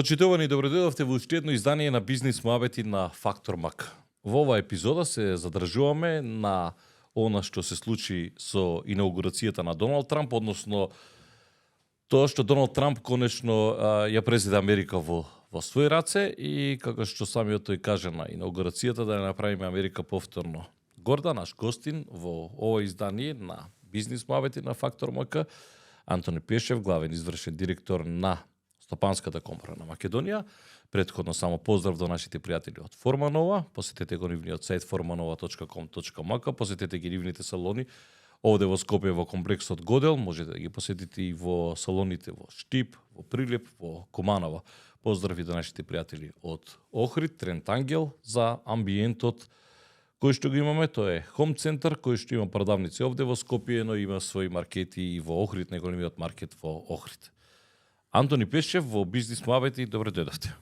Почитувани, добредојдовте во уште едно издание на Бизнис муабети на Фактор Мак. Во оваа епизода се задржуваме на она што се случи со инаугурацијата на Доналд Трамп, односно тоа што Доналд Трамп конечно ја презеде Америка во своји раце и како што самиот тој каже на инаугурацијата да ја направиме Америка повторно горда. Наш гостин во ова издание на Бизнис муабети на Фактор Мак, Антони Пешев, главен извршен директор на Стопанската комора на Македонија. Претходно само поздрав до нашите пријатели од Форманова. Посетете го нивниот сајт formanova.com.mk, посетете ги нивните салони овде во Скопје во комплексот Годел, можете да ги посетите и во салоните во Штип, во Прилеп, во Куманова. Поздрави до нашите пријатели од Охрид, Трент Ангел за амбиентот кој што го имаме. Тоа е Home Center, кој што има продавници овде во Скопје, но има своји маркети и во Охрид, неголемиот маркет во Охрид. Антони Пешев во Бизнис муабети, добре дојдовте.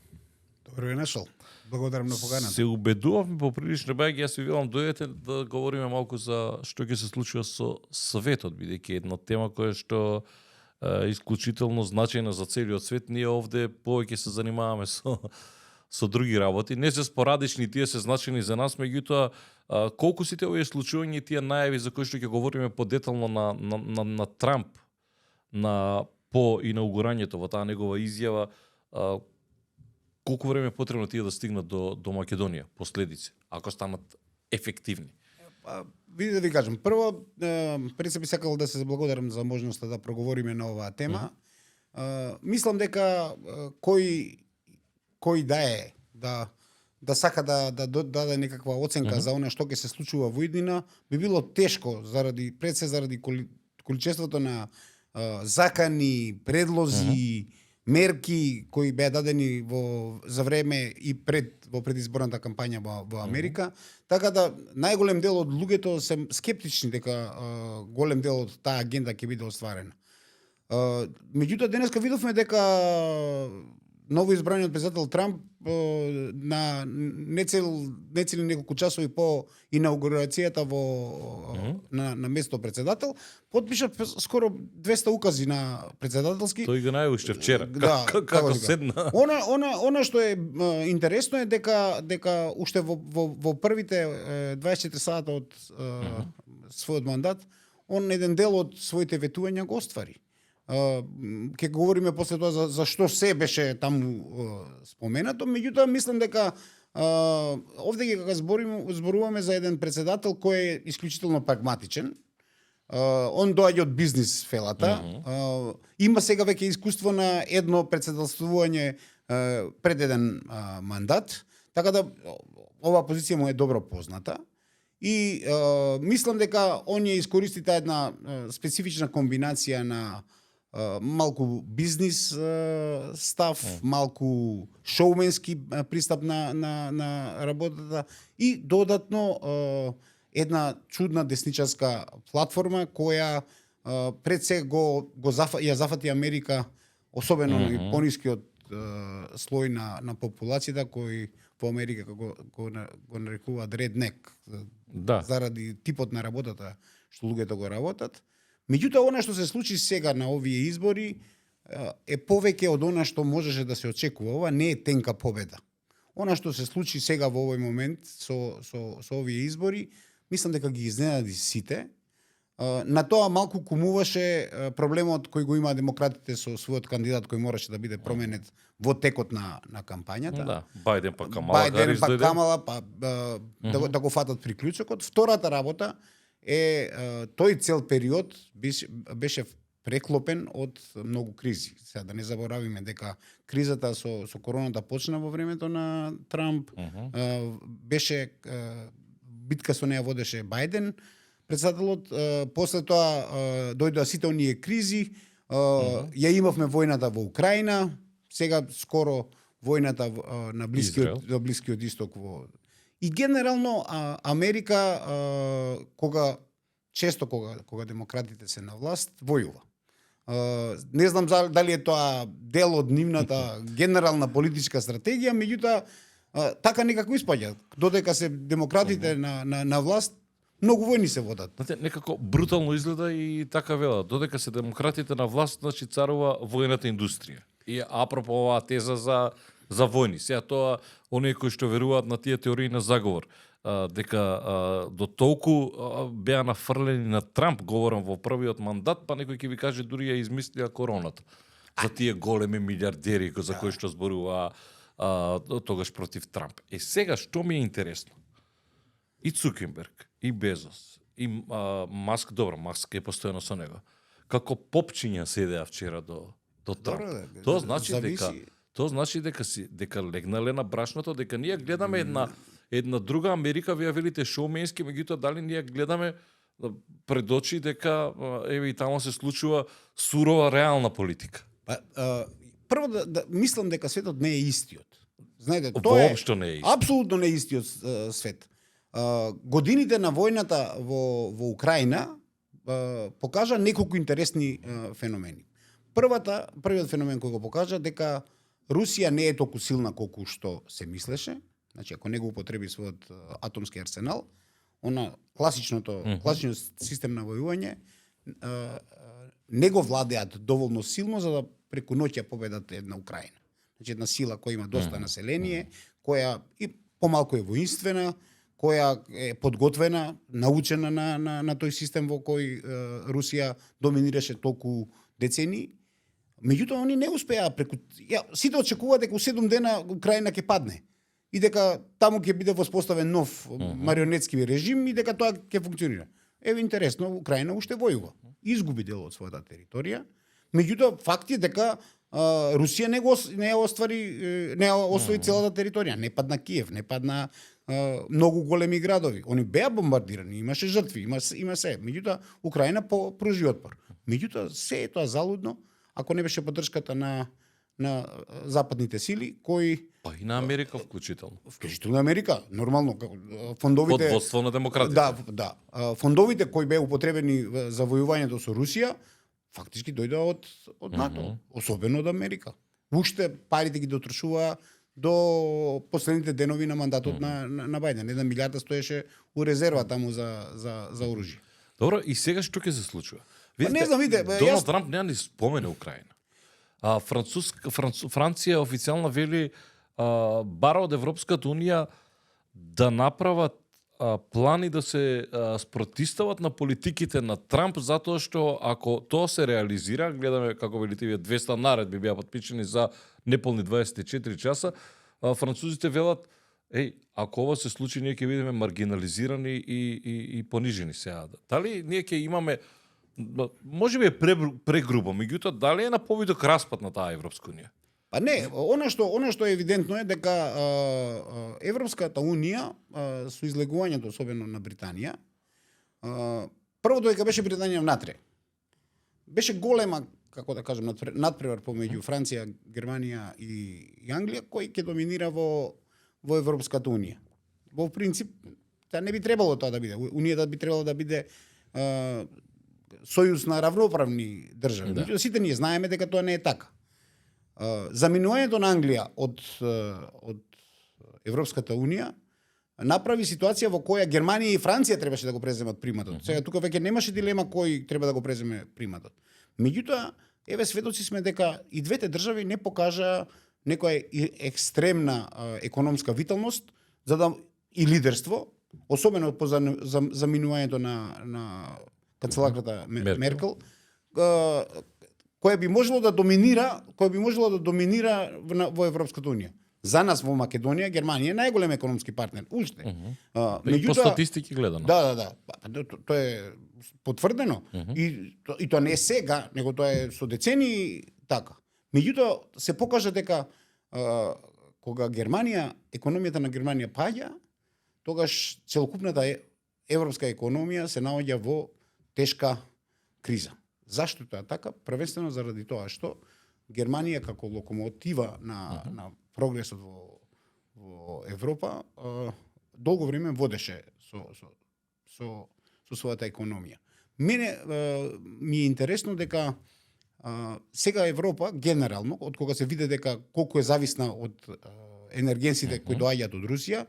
Добро ви нашол. Благодарам на поканата. Се убедувавме поприлично бајќи, јас ви велам дојдете да говориме малку за што ќе се случува со светот, бидејќи една тема која што е исклучително значајна за целиот свет. Ние овде повеќе се занимаваме со други работи. Не се спорадични, тие се значајни за нас, меѓутоа колку сите овие случувања и тие најави за кои што ќе говориме подетално на Трамп, по инаугурањето во таа негова изјава, колку време е потребно тие да стигнат до Македонија, последици, ако станат ефективни? Види да ви кажам, прво, пред се би сакал да се заблагодарам за можноста да проговориме на оваа тема. Мислам дека кој да сака да даде некаква оценка за она што ќе се случува во иднина, би било тешко заради количеството на закани, предлози, мерки кои беа дадени за време и во предизборната кампања во Америка, така да најголем дел од луѓето се скептични дека голем дел од таа агенда ќе биде остварена. Меѓутоа денеска видовме дека новоизбраниот председател Трамп на нецели неколку часови по инаугурацијата на место председател потпиша скоро 200 укази на председателски. Тој го најавил вчера. Да, како седна. Она што е интересно е дека уште во првите 24 сата од својот мандат, он еден дел од своите ветувања го оствари. Ќе говориме после тоа за што се беше таму споменато, меѓутоа мислам дека овде ќе зборуваме за еден председател кој е исклучително прагматичен. Он доаѓа од бизнис фелата. Има сега веќе искуство на едно председателствување пред еден мандат, така да оваа позиција му е добро позната. И мислам дека он ја искористи таа една специфична комбинација на малку бизнис став, малку шоуменски пристап на работата и додатно една чудна десничарска платформа која пред се ја зафати Америка, особено и понискиот слој на популацијата кој во Америка го нарекуваат реднек, заради типот на работата што луѓето го работат. Меѓутоа, она што се случи сега на овие избори е повеќе од она што можеше да се очекува. Ова не е тенка победа. Она што се случи сега во овој момент со овие избори, мислам дека ги изненади сите. На тоа малку кумуваше проблемот кој го има демократите со својот кандидат кој мораше да биде променет во текот на кампањата. Да, Бајден па Камала, да го фатат приклучокот. Втората работа е тој цел период беше преклопен од многу кризи. Сега да не заборавиме дека кризата со короната почна во времето на Трамп, беше битка со неја водеше Бајден, председателот, после тоа дојдоа сите оние кризи, ја имавме војната во Украина, сега скоро војната на Блискиот исток И генерално Америка кога демократите се на власт, војува. Не знам дали е тоа дел од нивната генерална политичка стратегија, меѓутоа така некако испаѓа. Додека се демократите на власт, многу војни се водат. Знаете, некако брутално изгледа и така вела. Додека се демократите на власт, значи царува војната индустрија. И апропо оваа теза за војни. Сега тоа, оние кои што веруваат на тие теории на заговор, дека до толку беа нафрлени на Трамп, говорам во првиот мандат, па некој ќе ви каже дури ја измислија короната. За тие големи милиардери за кои што зборува тогаш против Трамп. Сега, што ми е интересно? И Цукерберг, и Безос, и Маск, добро, Маск е постојано со него. Како попчиња седеа вчера до Трамп. Тоа значи дека легнале на брашното, дека ние гледаме една друга Америка, вие велите шоуменски, меѓутоа дали ние гледаме пред очи дека еве и таму се случува сурова реална политика. Прво да мислам дека светот не е истиот. Знаете, тоа воопшто не е истиот. Апсолутно не е истиот свет. Годините на војната во Украина покажа неколку интересни феномени. Првиот феномен кој го покажа дека Русија не е толку силна колку што се мислеше. Значи, ако не го употреби својот атомски арсенал, класичниот систем на војување не го владеат доволно силно за да преку ноќ ја победат една Украина. Значи, една сила која има доста население, која и помалку е воинствена, која е подготвена, научена на тој систем во кој Русија доминираше толку децени. Меѓутоа, они не успеа преку... Сите очекуваат дека у 7 дена Украина ќе падне и дека таму ќе биде воспоставен нов марионетски режим и дека тоа ќе функционира. Еве интересно, Украина уште војува. Изгуби дел од својата територија. Меѓутоа, факт е дека Русија не освои целата територија. Не падна Киев, не падна многу големи градови. Они беа бомбардирани, имаше жртви, има се. Меѓутоа, Украина пружи отпор. Меѓутоа, се е тоа залудно ако не беше поддршката на западните сили, кои... Па и на Америка вклучително. Вклучително Америка, нормално. Фондовите... Под водство на демократите. Да. Фондовите кои беа употребени за војувањето со Русија, фактички дојдоа од НАТО, особено од Америка. Уште парите ги дотрошува до последните денови на мандатот на Бајден. 1 милиарда стоеше у резерва таму за оружје. Добро, и сега што ќе се случува? Не знам, видите, Доналд Трамп не ни спомене Украина. Франција официјално вели бара од Европската унија да направат плани да се спротистават на политиките на Трамп, затоа што ако тоа се реализира, гледаме како велите вие 200 наредби беа потпишани за неполни 24 часа, французите велат ако ова се случи, ние ќе бидеме маргинализирани и понижени сега. Дали ние ќе имаме, може би е прегрубо, меѓутоа дали е на повидок распад на таа Европска унија? Па не, она што е евидентно е дека Европската унија со излегувањето особено на Британија, првото дека беше Британија внатре. Беше голема, како да кажем, надпревар помеѓу Франција, Германија и Англија, кој ќе доминира во Европската унија. Во принцип, таа не би требало тоа да биде. Унијата би требало да биде сојуз на равноправни држави. Да. Сите ние знаеме дека тоа не е така. Заминувањето на Англија од Европската унија направи ситуација во која Германија и Франција требаше да го преземат приматот. Сега тука веќе немаше дилема кој треба да го преземе приматот. Меѓутоа, еве сведоци сме дека и двете држави не покажа некоја екстремна економска виталност и лидерство, особено по заминувањето на канцеларката Меркел, која би можело да доминира во Европската унија. За нас во Македонија Германија е најголем економски партнер уште. И по статистики гледано. Да. Тоа е потврдено. И тоа не е сега, него тоа е со децени така. Меѓутоа се покажа дека кога економијата на Германија паѓа, тогаш целокупната европска економија се наоѓа во тешка криза. Зашто тоа така? Првенствено заради тоа што Германија како локомотива на прогресот во Европа долго време водеше со својата економија. Мене ми е интересно дека сега Европа генерално, од кога се види дека колку е зависна од енергенсите кои доаѓаат од Русија,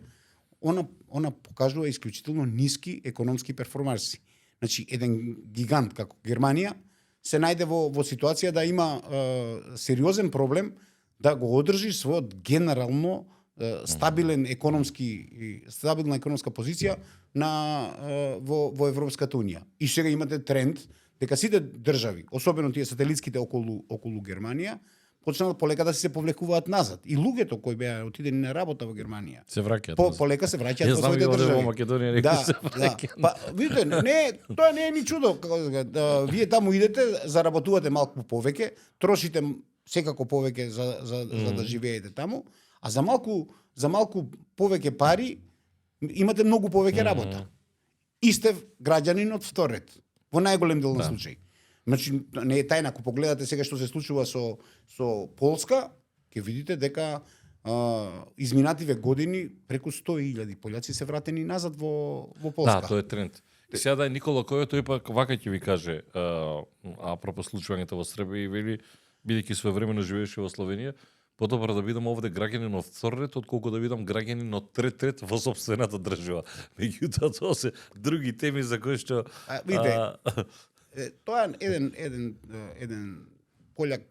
она покажува исклучително ниски економски перформанси. Значи, еден гигант како Германија се најде во ситуација да има сериозен проблем да го одржи својот генерално стабилна економска позиција во Европската унија. И сега имате тренд дека сите држави, особено тие сателитските околу Германија, почнаа полека да се повлекуваат назад. И луѓето кои беа отидени на работа во Германија, се враќаат. полека се враќаат во своите држави. држави. Во Македонија некои се враќаат. Па видите, тоа не е ни чудо. Вие таму идете, заработувате малку повеќе, трошите секако повеќе за да живеете таму, а за малку повеќе пари имате многу повеќе работа. И сте граѓанин од втор ред, во најголем дел на случаи. Значи, не е тајна, ако погледате сега што се случува со Полска, ќе видите дека изминативе години преку 100.000 пољаци се вратени назад во Полска. Да, тоа е тренд. И сега да Никола Којо тој пак вака ќе ви каже, апропо случувањето во Србија, вели, бидејќи своевремено живееше во Словенија, подобро да бидам овде граѓанин од втор ред, отколку да бидам граѓанин од трет ред во сопствената држава. Меѓутоа, тоа се други теми за кои што... Видите, тоа еден пољак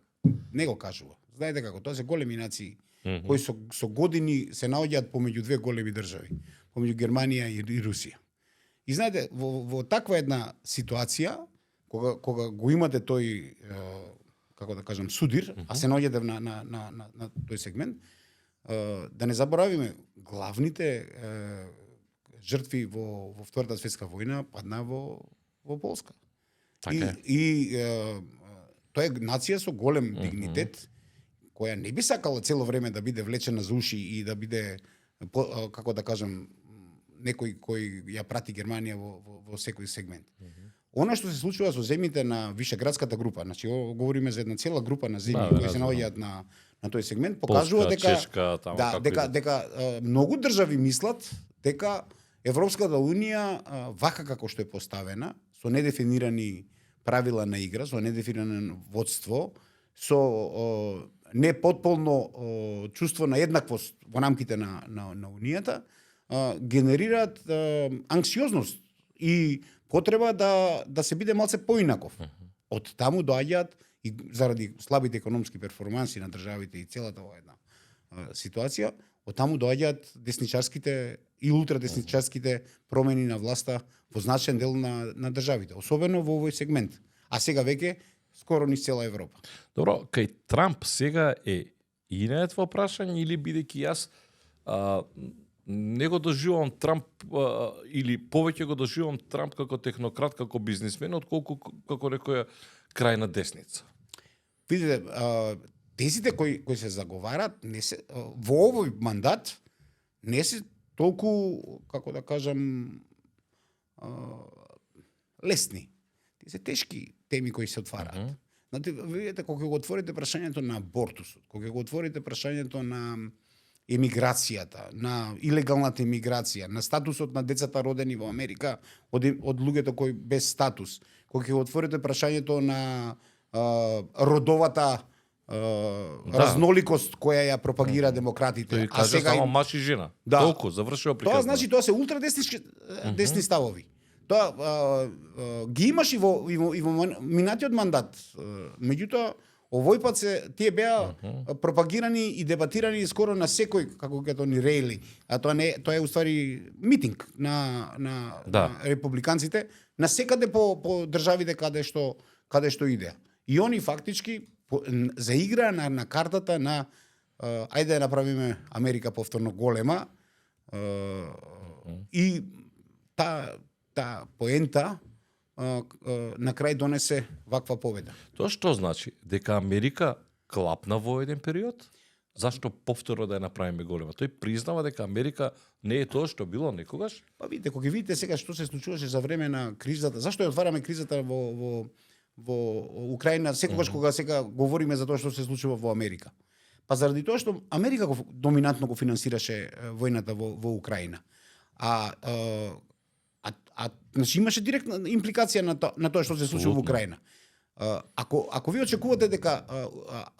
не го кажува. Знаете како, тоа се големи нации кои со години се наоѓаат помеѓу две големи држави, помеѓу Германија и Русија. И знаете, во таква една ситуација, кога го имате тој како да кажам судир, а се наоѓате на тој сегмент, да не заборавиме главните жртви во Втората светска војна падна во Полска. И тоа е нација со голем дигнитет, која не би сакала цело време да биде влечена за уши и да биде, како да кажам, некој кој ја прати Германија во секој сегмент. Она што се случува со земјите на Вишеградската група, значи говориме за една цела група на земји кои се наоѓаат на тој сегмент, покажува дека Чешка, таму, дека многу држави мислат дека Европската унија вака како што е поставена, со недефинирани правила на игра, со недефинирано водство, со не потполно чувство на еднаквост во рамките на унијата, генерираат анксиозност и потреба да се биде малце поинаков. Од таму доаѓаат и заради слабите економски перформанси на државите и целата оваа една ситуација, од таму доаѓаат десничарските и ултрадесничарските промени на власта во значаен дел на државите, особено во овој сегмент. А сега веќе скоро низ цела Европа. Добро, кај Трамп сега е инакво прашање или бидејќи јас не го доживувам Трамп или повеќе го доживувам Трамп како технократ, како бизнисмен, отколку како некоја крајна десница. Видите, тезите кои се заговарат не се во овој мандат не се толку, како да кажам, лесни. Тие се тешки теми кои се отвараат. Знаете, видите, кога го отворите прашањето на абортусот, кога го отворите прашањето на емиграцијата, на илегалната емиграција, на статусот на децата родени во Америка од луѓето кои без статус, кога ќе го отворите прашањето на родовата разноликост која ја пропагира демократите. Тој кажа само маж и жена. Толку, завршува приказна. Тоа значи тоа се ултрадесни ставови. Тоа ги имаш и во минатиот мандат. Меѓутоа, овој пат тие беа пропагирани и дебатирани скоро на секој, како ќе ни рејли, а тоа е уствари митинг на републиканците на секаде по државите каде што иде. И они фактички заиграа на картата на ајде да направиме Америка повторно голема и таа поента на крај донесе ваква победа. Тоа што значи? Дека Америка клапна во еден период? Зашто повторно да ја направиме голема? Тој признава дека Америка не е тоа што било некогаш? Па видите, кога видите сега што се случуваше за време на кризата, зашто ја отвараме кризата во Украина, секогаш кога сега говориме за тоа што се случува во Америка? Па заради тоа што Америка доминантно го финансираше војната во Украина. Значи имаше директна импликација на тоа што се случува во Украина. Ако ви очекувате дека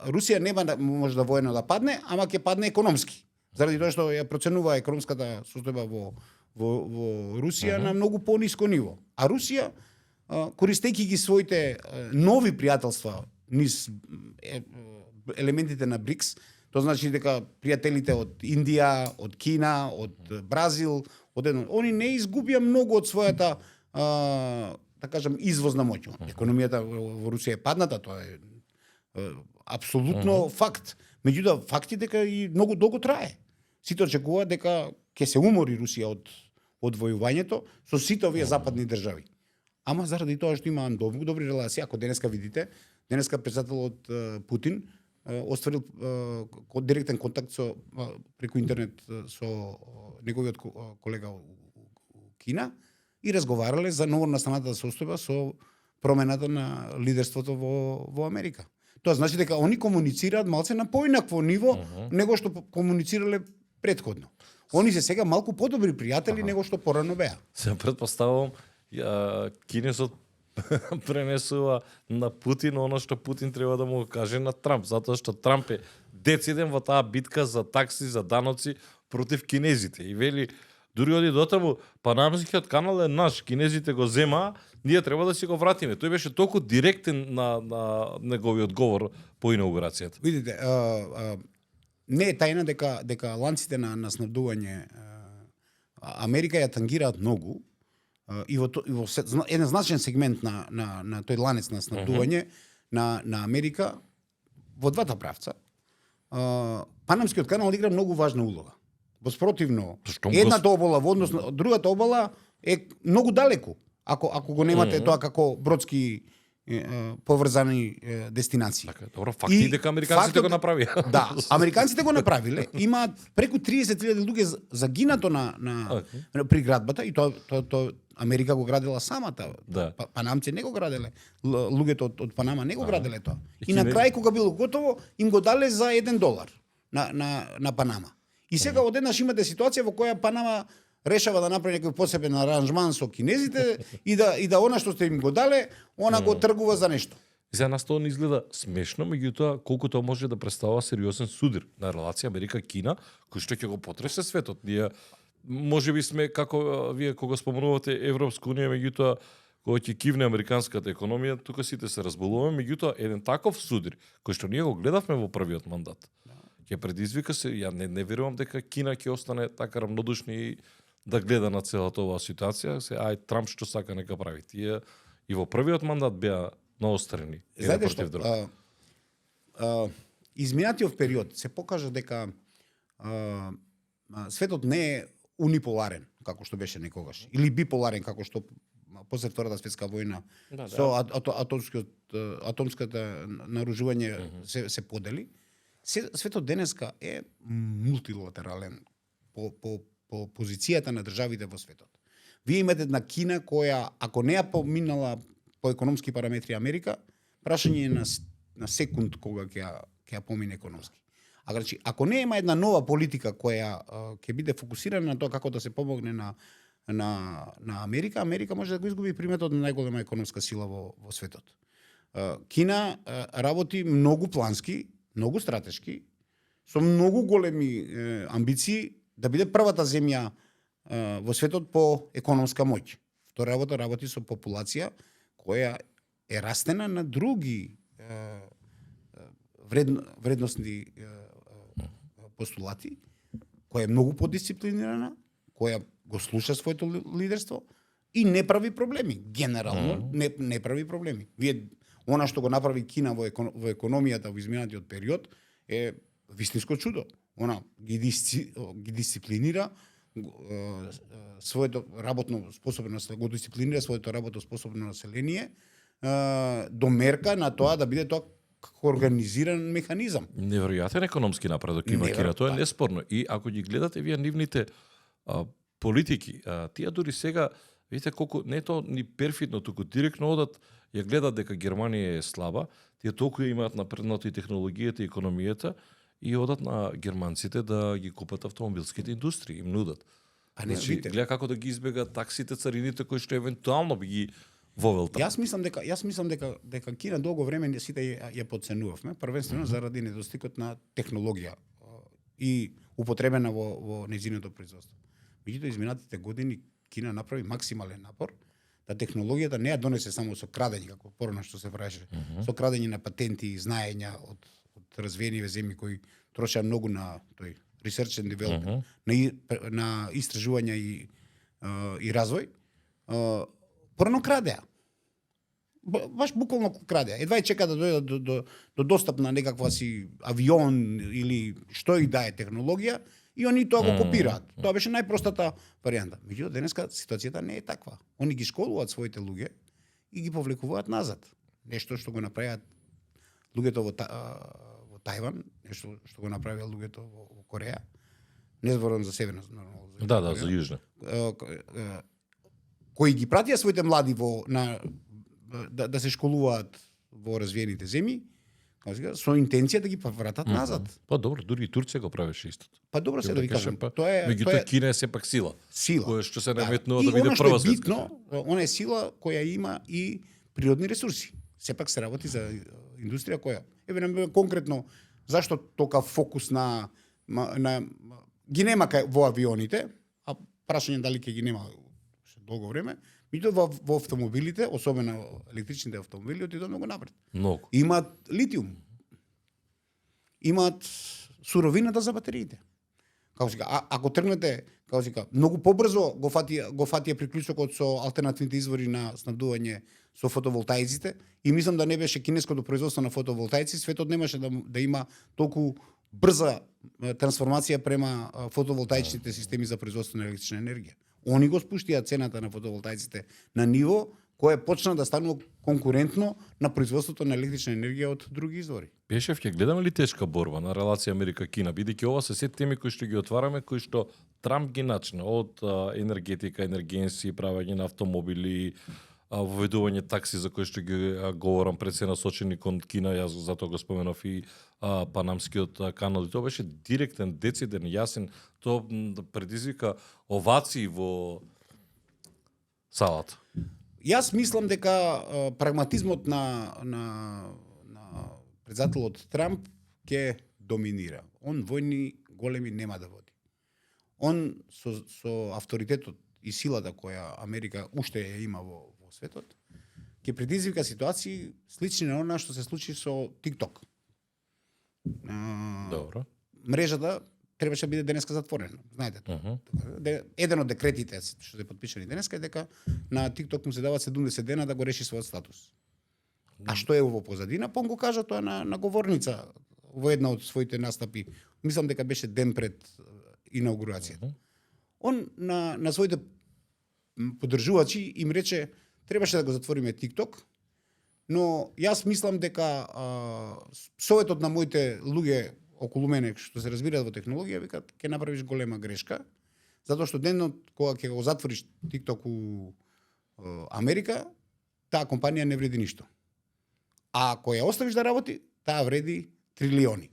Русија нема може да воено да падне, ама ќе падне економски, заради тоа што ја проценува економската состојба во Русија на многу пониско ниво. А Русија користејќи ги своите нови пријателства низ елементите на БРИКС, тоа значи дека пријателите од Индија, од Кина, од Бразил, они не изгубија многу од својата да кажам извозна моќ. Економијата во Русија е падната, тоа е апсолутно факт. Меѓутоа факт е дека и многу долго трае. Сите очекуваат дека ќе се умори Русија од војувањето со сите овие западни држави. Ама заради тоа што има многу добри релации, ако денеска видите, председателот Путин остварил директен контакт преку интернет со неговиот колега у Кина и разговарале за ново настаната состојба со промената на лидерството во Америка. Тоа значи дека они комуницираат малце на поинакво ниво него што комуницирале претходно. Они се сега малку подобри пријатели него што порано беа. Се претпоставувам кинесот пренесува на Путин оно што Путин треба да му каже на Трамп, затоа што Трамп е дециден во таа битка за такси, за даноци против кинезите. И вели, дури оди дотаму, панамскиот канал е наш, кинезите го земаа, ние треба да си го вратиме. Тој беше толку директен на неговиот говор по инаугурацијата. Видите, не е тајна дека ланците на снабдување Америка ја тангираат многу, и во еден значен сегмент на тој ланец на снабдување на Америка во двата правца. Панамскиот канал игра многу важна улога. Воспротивно, едната обала во однос на другата обала е многу далеку. Ако го немате тоа како бродски поврзани дестинации. Така, добро, факти дека американците го направија. Да, американците го направиле. Имаат преку 30.000 луѓе загинато при градбата и тоа Америка го градела самата. Да. Панамци не го граделе. Луѓето од Панама не го граделе тоа. И на крај кога било готово, им го дале за $1 на Панама. И сега одеднаш имате ситуација во која Панама решава да направи некој посебен аранжман со кинезите и да она што сте им го дале, она го тргува за нешто. За нас тоа не изгледа смешно, меѓутоа колку тоа може да представува сериозен судир на релација Америка-Кина, кој што ќе го потресе светот. Ние можеби сме како вие кога спомнувате Европска унија, меѓутоа кога ќе кивне американската економија, тука сите се разболуваме, меѓутоа еден таков судир кој што ние го гледавме во првиот мандат. Ќе предизвика се, ја не верувам дека Кина ќе остане така равнодушни и да гледа на целата оваа ситуација, Трамп што сака нека прави. Тие и во првиот мандат беа наострени. Знаете што? Изминатиот период се покажа дека светот не е униполарен, како што беше некогаш, или биполарен, како што после Втората светска војна со атомската наружување се подели. Светот денеска е мултилатерален по позицијата на државите во светот. Вие имате една Кина која, ако не ја поминала по економски параметри Америка, прашање е на секунд кога ќе ја помине економски. Значи, ако не има една нова политика која ќе биде фокусирана на тоа како да се помогне на Америка, Америка може да го изгуби приметот на најголема економска сила во светот. Кина работи многу плански, многу стратешки, со многу големи амбиции да биде првата земја во светот по економска моќ. Втора работи со популација која е растена на други вредностни постулати, која е многу подисциплинирана, која го слуша своето лидерство и не прави проблеми. Генерално не прави проблеми. Вие она што го направи Кина во економијата во изминатиот период е вистинско чудо. Она ги дисциплинира своето работно способно, го дисциплинира своето работно способно население до мерка на тоа да биде тоа како организиран механизам. Неверојатен економски напредок има Кина, тоа е неспорно. И ако ги гледате вие нивните политики, тие дури сега, видите колку не тоа ни перфидно, туку директно одат, ја гледат дека Германија е слаба, тие толку имаат напреднато и технологијата и економијата, и одат на германците да ги купат автомобилските индустрии, им нудат. Значи, гледа како да ги избегат таксите, царините кои што евентуално би ги вовел таму. Јас мислам дека Кина долго време сите ја потценувавме, првенствено заради недостигот на технологија и употребена во нејзиното производство. Меѓутоа изминатите години Кина направи максимален напор да технологијата не ја донесе само со крадење, како порано што се правеше, со крадење на патенти и знаења од развиени земји кои трошеа многу на тој research and development, на истражувања и развој, порано крадеа. Баш буквално крадеа. Едва и чека да дојдат до достап на некаква си авион или што и да е технологија, и они тоа го копираат. Тоа беше најпростата варијанта. Меѓутоа денеска ситуацијата не е таква. Они ги школуваат своите луѓе и ги повлекуваат назад. Нешто што го направиат луѓето во Тајван, нешто што го направиа луѓето во Кореја. Не зборам за северна, нормално. Да, за јужна. Кои ги пратија своите млади да се школуваат во развиените земји, со интенција да ги повратат назад. Па добро, дури и Турција го правеше истото. Па добро се да ви кажам, тоа е меѓутоа Кина е сепак сила. Која што се наметнува да биде прва светска. Она е сила која има и природни ресурси. Сепак се работи за индустрија која конкретно зашто тока фокус на ги нема во авионите, а прашање дали ќе ги нема долго време. Меѓутоа во автомобилите, особено електричните автомобили, отидоа многу напред. Многу. Имаат литиум. Имаат суровината за батериите. Како се ако тргнете, како се многу побрзо го фатија приклучокот со алтернативните извори на снабдување со фотоволтаиците, и мислам да не беше кинеското производство на фотоволтаици, светот немаше да има толку брза трансформација према фотоволтаичните системи за производство на електрична енергија. Они го спуштија цената на фотоволтаиците на ниво кое почна да станува конкурентно на производството на електрична енергија од други извори. Пешев, ќе гледаме ли тешка борба на релација Америка-Кина, бидејќи ова се се теми кои што ги отвараме, кои што Трамп ги начна, од енергетика, енергенси, правење на автомобили, воведување такси за кои што ги говорам пред се насочени кон Кина, јас затоа го споменав и Панамскиот канал. Тоа беше директен, дециден, јасен, тоа предизвика овации во салата. Јас мислам дека прагматизмот на председателот Трамп ќе доминира. Он војни големи нема да води. Он со авторитетот и силата која Америка уште ја има во светот, ќе предизвика ситуации слични на она што се случи со TikTok. Добро. Мрежата требаше да биде денеска затворена, знаете тоа. Еден од декретите што се потпишани денеска е дека на TikTok му се дават 70 дена да го реши својот статус. А што е во позадина? Пон го кажа тоа на говорница во една од своите настапи. Мислам дека беше ден пред инаугурацијата. Он на своите поддржувачи им рече требаше да го затвориме TikTok, но јас мислам дека советот на моите луѓе околу мене што се разбираат во технологија викаат ќе направиш голема грешка, затоа што денот кога ќе го затвориш TikTok у Америка, таа компанија не вреди ништо. А ако ја оставиш да работи, таа вреди трилиони.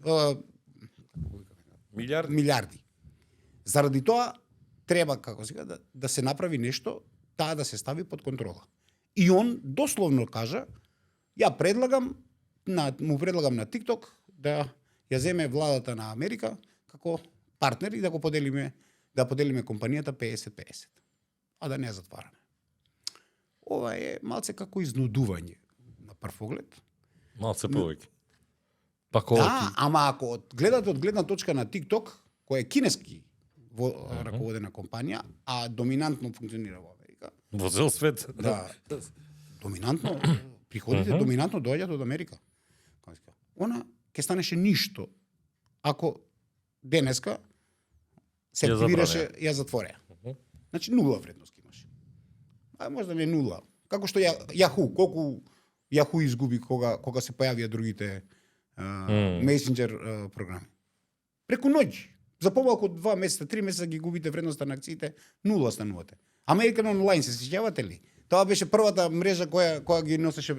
Милиарди. Заради тоа треба, како се да се направи нешто, таа да се стави под контрола. И он дословно кажа, му предлагам на TikTok да ја земе владата на Америка како партнер и да го поделиме компанијата 50-50. А да не ја затвараме. Ова е малце како изнудување на прв поглед. Малце повеќе. Па да, ама ако гледате од гледна точка на TikTok, која е кинески раководена компанија, а доминантно функционира во Америка. Во цел свет. Да. Доминантно приходите доминантно доаѓаат од Америка. Она ќе станеше ништо ако денеска се активираше ја затвореа. Значи нула вредност имаше. А можда не нула. Како што Yahoo, колку Yahoo изгуби кога се појавија другите месенџер програми. Преку ноќ, за помалку од 2 месеца, 3 месеца ги губите вредноста на акциите, нула станувате. American Online, се сеќавате ли? Тоа беше првата мрежа која ги носеше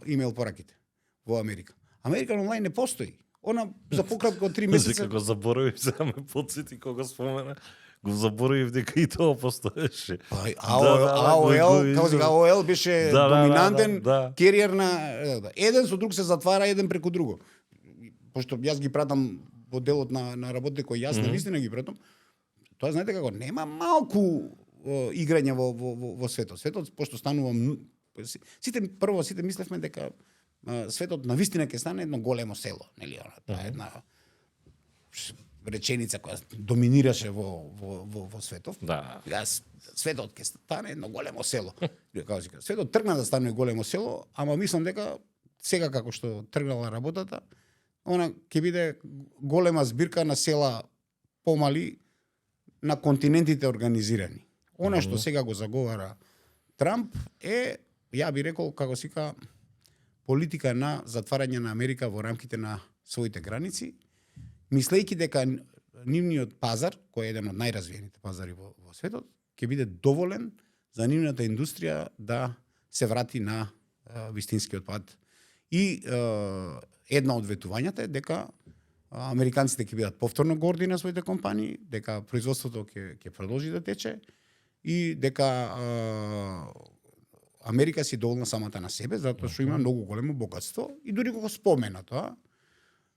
имейл пораките во Америка. American Online не постои. Она за пократко 3 месеца. Дека го заборавив, сега ме подсети кога спомена. Го заборавив дека и тоа постоеше. AOL беше доминантен кериер на еден со друг се затвара, еден преку друго. Пошто јас ги пратам во делот на работите кои јас навистина ги пратам. Тоа знаете како нема малку играње во светот. Светот пошто станува сите мислевме дека светот на вистина ќе стане едно големо село, нели, таа една реченица која доминираше во светот. Да. Светот ќе стане едно големо село. Светот тргна да стане големо село, ама мислам дека сега како што тргнала работата, она ќе биде голема збирка на села помали на континентите организирани. Она што сега го заговара Трамп е, ја би рекол, како сика, политика на затварање на Америка во рамките на своите граници, мислејќи дека нивниот пазар, кој е еден од најразвиените пазари во светот, ќе биде доволен за нивната индустрија да се врати на вистинскиот пат. И една од ветувањата е дека американците ќе бидат повторно горди на своите компании, дека производството ќе продолжи да тече и дека Америка си доволна самата на себе, затоа што има многу големо богатство и дури го спомена тоа.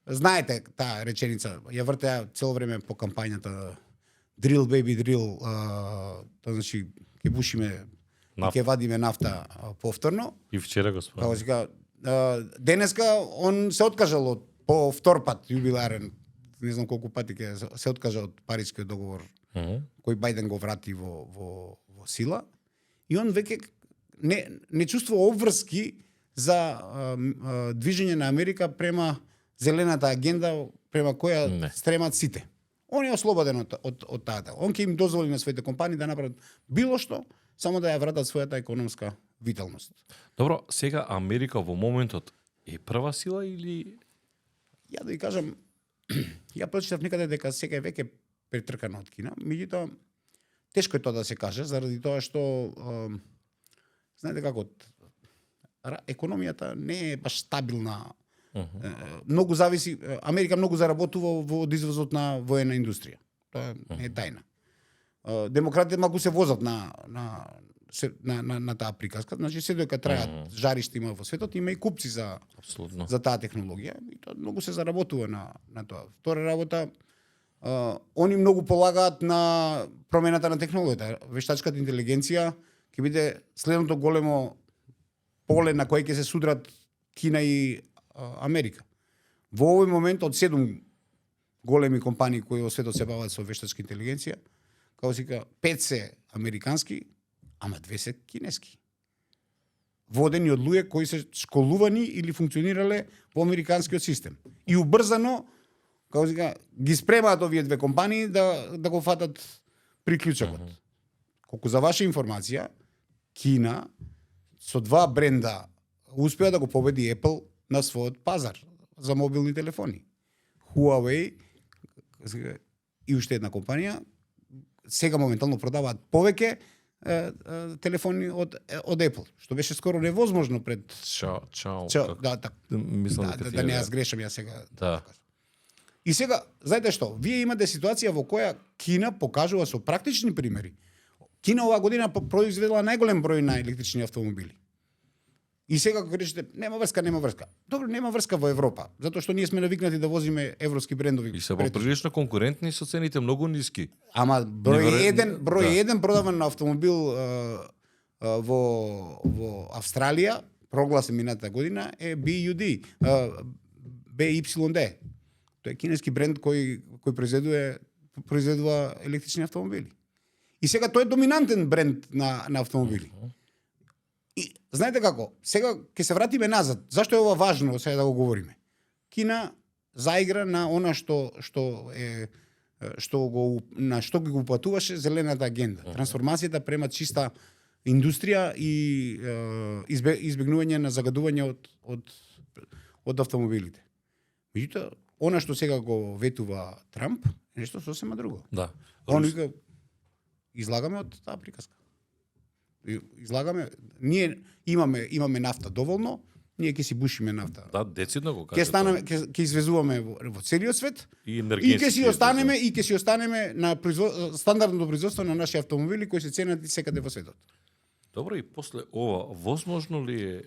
Знаете таа реченица, ја вртеа цело време по кампањата drill baby drill, тоа значи ќе пушиме и ќе вадиме нафта повторно. И вчера го спомена. Како сега, денеска он се откажал од по втор пат јубиларен, не знам колку пати ќе се откажа од Парискиот договор, кој Бајден го врати во сила, и он веќе не чувствува обврски за движење на Америка према зелената агенда према која стремат сите. Он е ослободен од таа. Он ќе им дозволи на своите компании да направат било што, само да ја вратат својата економска виталност. Добро, сега Америка во моментот е прва сила или... Ја да ви кажам, ја прочитав некаде дека сега е веќе претркана од Кина, меѓутоа тешко е тоа да се каже, заради тоа што знаете како, економијата не е баш стабилна. Многу зависи, Америка многу заработува од извозот на воена индустрија. Тоа не е тајна. Демократите малку се возат на таа приказка, значи се дека трајат жаришта има во светот, има и купци за таа технологија и тоа многу се заработува на тоа. Втора работа, они многу полагаат на промената на технологијата. Вештачката интелигенција ќе биде следното големо поле на кој ќе се судрат Кина и Америка. Во овој момент од 7 големи компании кои во светот се бават со вештачка интелигенција, како се вика, 5 се американски, ама 2 се кинески. Водени од луѓе кои се школувани или функционирале во американскиот систем. И убрзано, како се вика, ги спремаат овие две компании да го фатат приклучокот. Колку за ваша информација, Кина со 2 бренда успеа да го победи Apple на својот пазар за мобилни телефони. Huawei и уште една компанија сега моментално продаваат повеќе телефони од Apple, што беше скоро невозможно пред Мислам да не ја сгрешам ја сега. Да. И сега, знаете што, вие имате ситуација во која Кина покажува со практични примери. Кина оваа година произведела најголем број на електрични автомобили. И сега кога речете нема врска. Добро, нема врска во Европа, затоа што ние сме навикнати да возиме европски брендови. И се поприлично конкурентни со цените многу ниски. Ама број 1 продаван на автомобил во Австралија, прогласен минатата година, е BYD. Тоа е кинески бренд кој произведува електрични автомобили. И сега тој е доминантен бренд на автомобили. И знаете како, сега ќе се вратиме назад. Зашто е ова важно сега да го говориме? Кина заигра на она што ги го упатуваше зелената агенда. Трансформацијата према чиста индустрија и избегнување на загадување од автомобилите. Меѓутоа, она што сега го ветува Трамп, е нешто сосема друго. Да. Он вика, излагаме од таа приказка. Излагаме, ние имаме нафта доволно, ние ќе си бушиме нафта. Да, децидно го кажа. Ќе извезуваме во целиот свет и ќе си останеме на стандардното производство на наши автомобили кои се ценати секаде во светот. Добро, и после ова, возможно ли е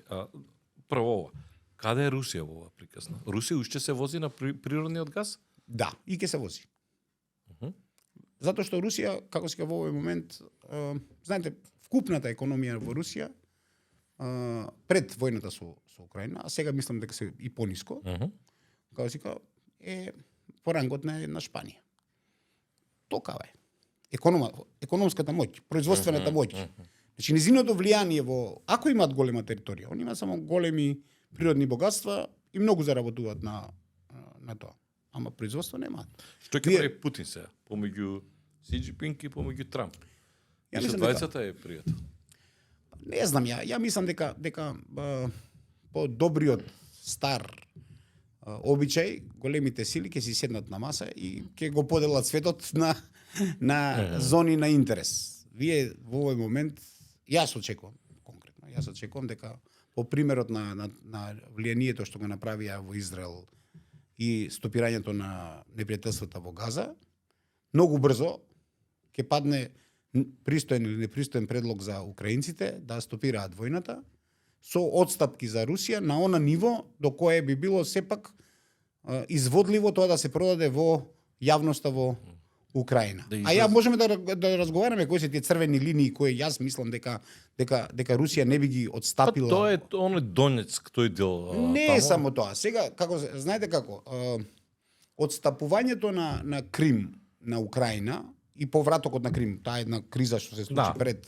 прво ова? Каде е Русија во ова приказна? Русија уште се вози на природниот газ? Да, и ќе се вози. Затоа што Русија, како се во овој момент, знаете, вкупната економија во Русија пред војната со Украина, а сега мислам дека се и пониско, како се вика, е по рангот на Шпанија. Токава е. Економската моќ, производствената моќ. Значи, низиното влијание ако имаат голема територија, они имаат само големи природни богатства и многу заработуваат на тоа. Ама производство немаат. Што ќе прави Путин сега? Помеѓу Си Џинпинг и помеѓу Трамп? Ја мислам двајцата е пријател. Не знам ја мислам дека по добриот стар обичај, големите сили ќе си седнат на маса и ќе го поделат светот на зони на интерес. Вие во овој момент, јас очекувам дека по примерот на влијанието што го направија во Израел и стопирањето на непријателствата во Газа, многу брзо ќе падне пристоен или непристоен предлог за украинците да стопираат војната со одстапки за Русија на она ниво до кое би било сепак изводливо тоа да се продаде во јавноста во Украина. А ја можеме да разговараме кои се тие црвени линии кои јас мислам дека Русија не би ги одстапила. Тоа е оној Донецк, тој дел. Не е само тоа. Сега знаете како, одстапувањето на Крим на Украина и повратокот на Крим, таа една криза што се случи пред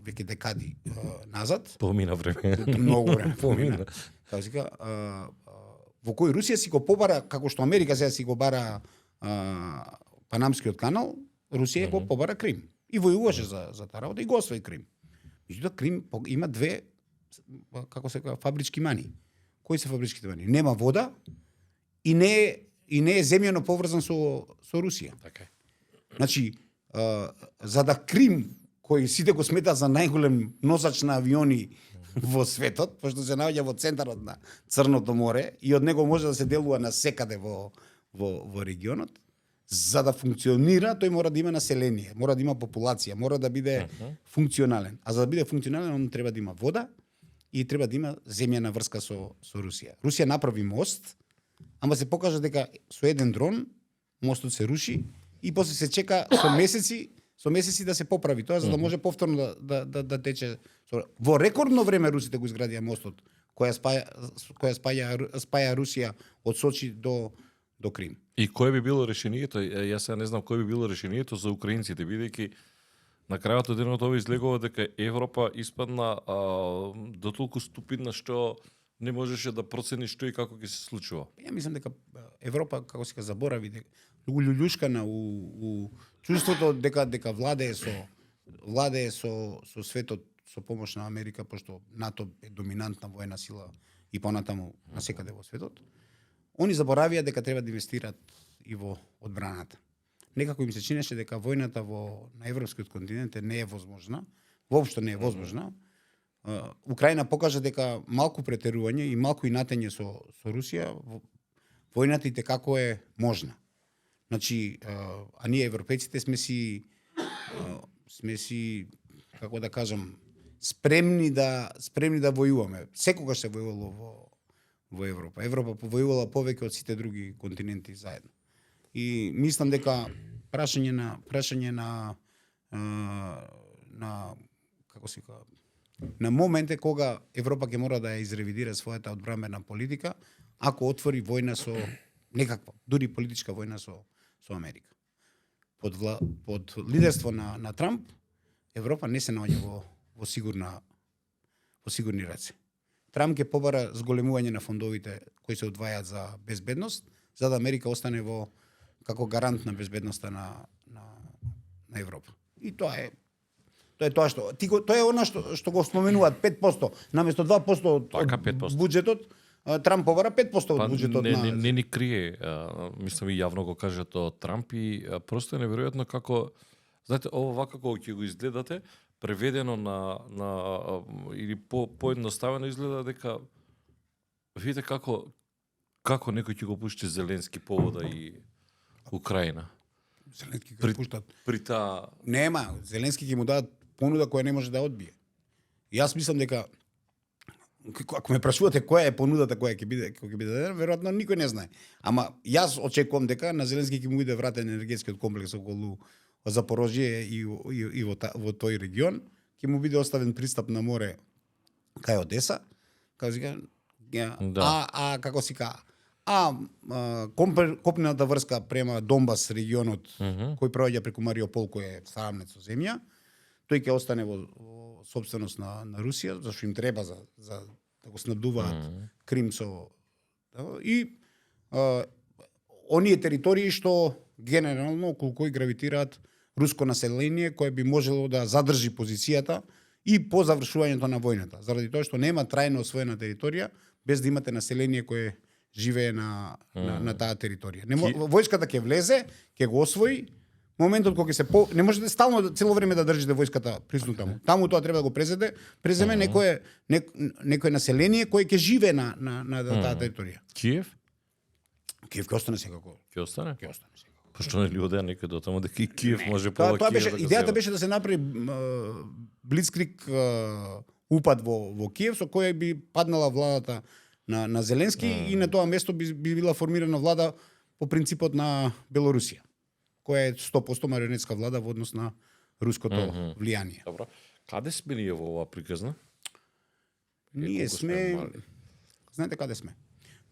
веќе декади назад. Помина време. Многу време помина. Како се вика, во кој Русија си го побара, како што Америка сега си го бара Панамскиот канал, Русија го побара Крим. И војуваше за таа работа и го освои Крим. Меѓутоа Крим има две, како се вика, фабрички мани. Кои се фабричките мани? Нема вода и не е земјано поврзан со Русија. Така е. Значи, за да Крим, кој сите го смета за најголем носач на авиони во светот, пошто се наоѓа во центарот на Црното море и од него може да се делува на секаде во регионот, за да функционира, тој мора да има население, мора да има популација, мора да биде функционален. А за да биде функционален, он треба да има вода и треба да има земјана врска со Русија. Русија направи мост, ама се покажа дека со еден дрон мостот се руши и после се чека со месеци да се поправи тоа, за да може повторно да тече. Во рекордно време русите го изградија мостот, која спаја Русија од Сочи до Крим. И кое би било решението? Јас сега не знам кое би било решението за украинците, бидејќи на крајот од денот ова излегува дека Европа испадна до толку ступидна што не можеше да процени што и како ќе се случува. Ја мислам дека Европа, како се заборави, дека лулюшкана у чувството дека владее со светот со помош на Америка, пошто НАТО е доминантна воена сила и понатаму насекаде во светот. Они заборавија дека треба да инвестираат и во одбраната. Некако им се чинеше дека војната на европскиот континент не е возможна, воопшто не е возможна. Украина покажа дека малку претерување и малку инатење со Русија, војната и како е можна. Значи, а ние европејците сме си како да кажам, спремни да војуваме. Секогаш се војувало во Европа. Европа војувала повеќе од сите други континенти заедно. И мислам дека прашање на како се кажа, на момент е кога Европа ќе мора да ја изревидира својата одбранбена политика, ако отвори војна со некаква, дури политичка војна со Америка. Под лидерство на Трамп, Европа не се наоѓа во сигурни раце. Трамп ќе побара зголемување на фондовите кои се одвајаат за безбедност, за да Америка остане како гарант на безбедноста на Европа. И тоа е тоа што тоа е она што го споменуваат 5% наместо 2% од буџетот. Трамп побара 5% од буџетот не ни крие, мислам и јавно го каже тоа Трамп и просто е неверојатно како, знаете, ова како ќе го изгледате преведено на или поедноставено изгледа дека видите како некој ќе го пушти Зеленски повода и Украина. Зеленски ќе го пуштат. При таа нема, Зеленски ќе му дадат понуда која не може да одбие. Јас мислам дека ако ме прашувате која е понудата која ќе биде дадена, веројатно никој не знае. Ама јас очекувам дека на Зеленски ќе му биде вратен енергетскиот комплекс околу Запорожје и во тој регион, ќе му биде оставен пристап на море кај Одеса, како се Да. како се копнената врска према Донбас регионот кој проаѓа преку Мариупол кој е срамнет со земја, тој ќе остане во собственост на Русија, зашто им треба за да го снабдуваат Крим со и оние територии што генерално околу кои гравитираат руско население кое би можело да задржи позицијата и по завршувањето на војната, заради тоа што нема трајно освоена територија без да имате население кое живее на таа територија. Војската ќе влезе, ќе го освои, моментот кога ќе се не можете стално цело време да држите војската приснута таму. Таму тоа треба да го преземе некое население кое ќе живее на таа територија. Киев? Киев ќе остане секако. Ќе остане? Ќе остане секако. Пошто не одеа некој до таму дека и Киев може Тоа пола беше Киев. идејата беше да се направи блицкриг упад во Киев со кој би паднала владата на Зеленски и на тоа место би била формирана влада по принципот на Белорусија, која е 100% марионетска влада во однос на руското влијание. Добро. Каде сме ние во оваа приказна? Ние колку сме мали? знаете каде сме.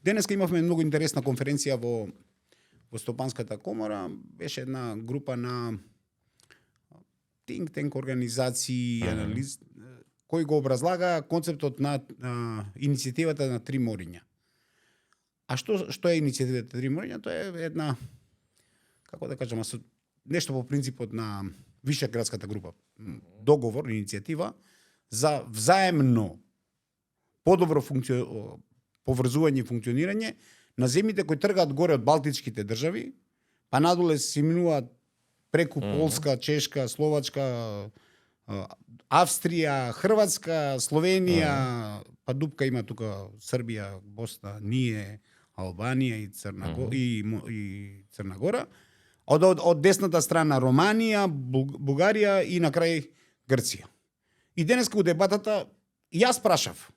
Денеска имавме многу интересна конференција во Стопанската комора, беше една група на think tank организации, анализ, кои го образлага концептот на иницијативата на три мориња. А што е иницијативата три мориња? Тоа е една, како да кажам, нешто по принципот на Вишеградската група. Договор, иницијатива за взаемно подобро поврзување и функционирање на земјите кои тргаат горе од балтичките држави, па надоле се минуваат преку Полска, Чешка, Словачка, Австрија, Хрватска, Словенија, па дупка има тука Србија, Босна, ние, Албанија и Црна Гора. Од десната страна Романија, Бугарија и на крај Грција. И денеска у дебатата јас прашав.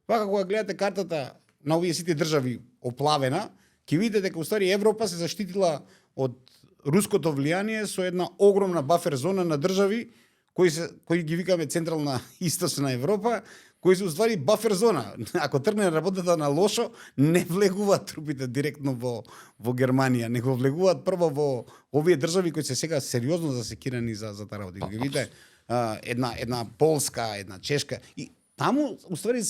Вака кога гледате картата на овие сите држави оплавена, ќе видите дека уствари Европа се заштитила од руското влијание со една огромна бафер зона на држави кои ги викаме Централна и Источна Европа, кои се уствари бафер зона. Ако тргне работата на лошо, не влегуваат трупите директно во Германија, него влегуваат прво во овие држави кои се сега сериозно засекирани за таа работа. Ги видите една Полска, една Чешка и таму уствари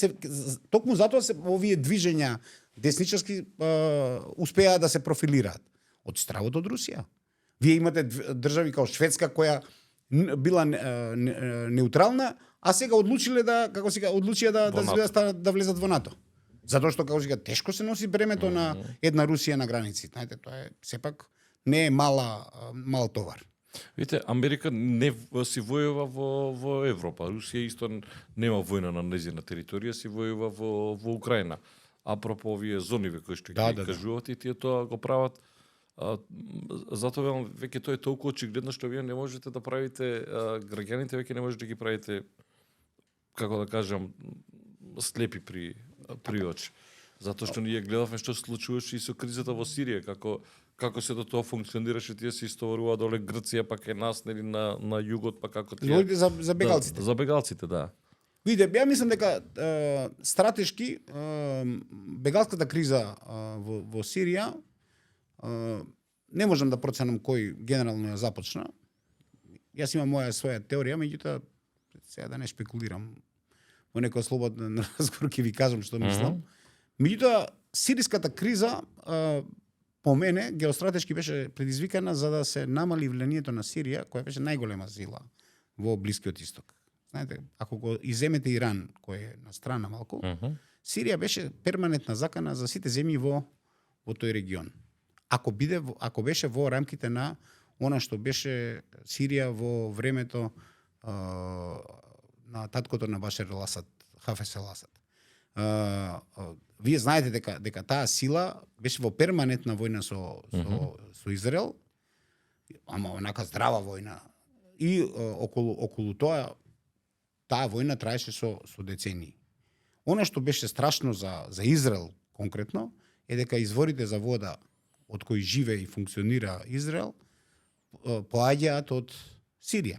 токму затоа се овие движења десничарски успеа да се профилираат од стравот од Русија. Вие имате држави како Шведска која била неутрална, а сега одлучиле да да влезат во НАТО. Затоа што како сега тешко се носи бремето на една Русија на граници. Знаете, тоа е сепак не е мал товар. Видите, Америка не си војува во Европа. Русија исто нема војна на нејзина територија, си војува во Украина. Апропо овие зониве кои што ги кажуват и тие тоа го прават. Затоа велам, веќе тоа е толку очигледно што вие не можете да правите, граѓаните веќе не можете да ги правите, како да кажам, слепи при очи. Затоа што ние гледавме што се случуваше и со кризата во Сирија, како се до тоа функционираше, тие се истоварува доле Грција, пак е нас нели на југот, па како тие. За бегалците. За бегалците, да. Видите, ја мислам дека стратешки бегалската криза во Сирија не можам да проценам кој генерално ја започна. Јас имам своја теорија, меѓутоа сега да не шпекулирам во некој слободен разговор ќе ви кажам што мислам. Меѓутоа сириската криза по мене геостратешки беше предизвикана за да се намали влијанието на Сирија, која беше најголема сила во Блискиот Исток. Знаете, ако го иземете Иран, кој е на страна малку, Сирија беше перманентна закана за сите земји во тој регион. Ако беше во рамките на она што беше Сирија во времето на таткото на Башар ал-Асад, Хафез ал-Асад. Вие знаете дека таа сила беше во перманентна војна со Израел, ама онака здрава војна. И околу тоа, таа војна траеше со децении. Она што беше страшно за Израел конкретно е дека изворите за вода од кои живее и функционира Израел поаѓаат од Сирија.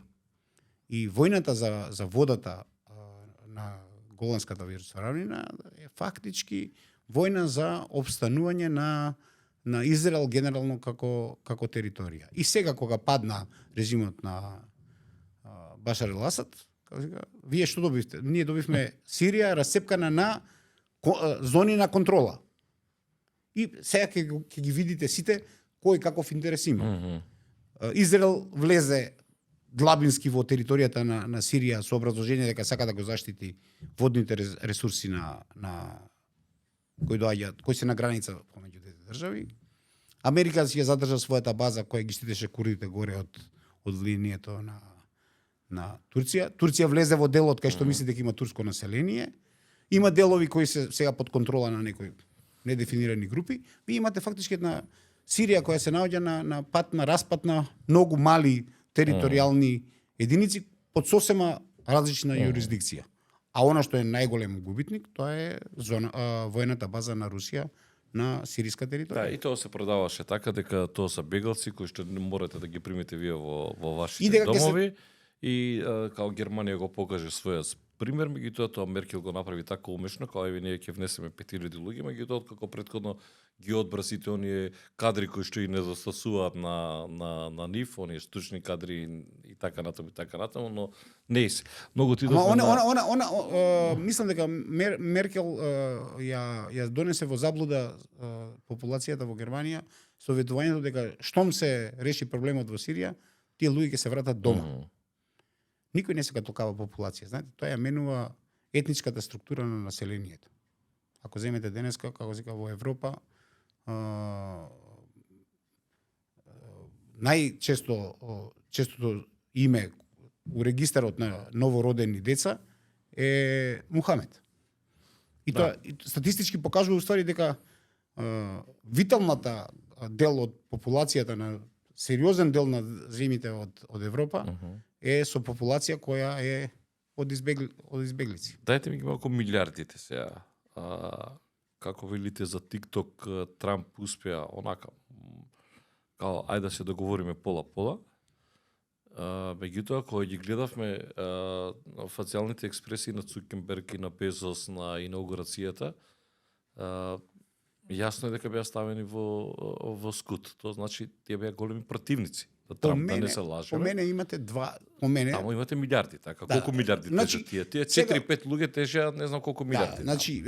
И војната за водата на Голанската висоравнина е фактички војна за опстанување на Израел генерално како територија. И сега кога падна режимот на Башар ел Асад, вие што добивте? Ние добивме Сирија расцепкана на зони на контрола. И сега ќе ги видите сите кој каков интерес има. Израел влезе длабински во територијата на Сирија со образложение дека сака да го заштити водните ресурси на кои се на граница помеѓу двете држави. Америка ќе задржа својата база која ги штитеше курдите горе од линијето на Турција. Турција влезе во делот кај што мисли дека има турско население. Има делови кои се сега под контрола на некои недефинирани групи. Ви имате фактички една Сирија која се наоѓа на пат на распад на многу мали територијални единици под сосема различна јурисдикција. А она што е најголем губитник, тоа е војната база на Русија на сириска територија. Да, и тоа се продаваше така дека тоа се бегалци кои што не можете да ги примете вие во вашите домови. И као Германија го покаже својот пример, меѓутоа тоа Меркел го направи така умешно, као еве ние ќе внесеме 5000 луѓе, меѓутоа како претходно ги одбра сите оние кадри кои што и недостасуваат на нив, оние стучни кадри и така натаму, но не се. Многу ти мислам дека Меркел ја донесе во заблуда популацијата во Германија со ветувањето дека штом се реши проблемот во Сирија, тие луѓе ќе се вратат дома. Никој не сака толкава популација. Знаете, тоа ја менува етничката структура на населението. Ако земете денеска, како се во Европа, честото име у регистарот на новородени деца е Мухамед. И тоа статистички покажува уствари дека виталната дел од популацијата на сериозен дел на земите од Европа е со популација која е од избеглици. Дајте ми ги малку милиардите сега. Како велите за TikTok, Трамп успеа онака, као, ајде да се договориме пола-пола. Меѓутоа, кога ги гледавме фацијалните експресии на Цукерберг и на Безос на инаугурацијата, јасно е дека беа ставени во скут. Тоа значи, тие беа големи противници. Да не се лажеме. По мене имате Тамо имате милиарди, така. Колку милиарди тежат тие? Тие 4-5 луѓе тежеа, не знам колку милиарди. Да, значи,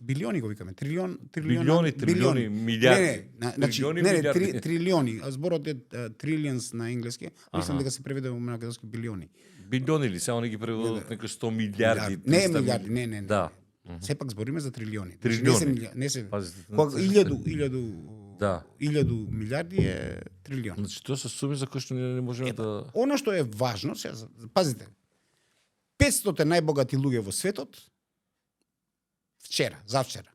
билиони го викаме, трилиони, милиарди. Не, трилиони. Зборот е trillions на енглески. Мислам дека се преведе во македонски билиони. Билиони ли? Сега они ги преведуваат некои 100 милиарди. Не милиарди, не. Да. Сепак збориме за трилиони. Трилиони. Не се. Пазите. 1000 милиарди е трилион. Значи тоа се суми за кои што не можеме да. Оно што е важно, сега пазите. 500 најбогати луѓе во светот завчера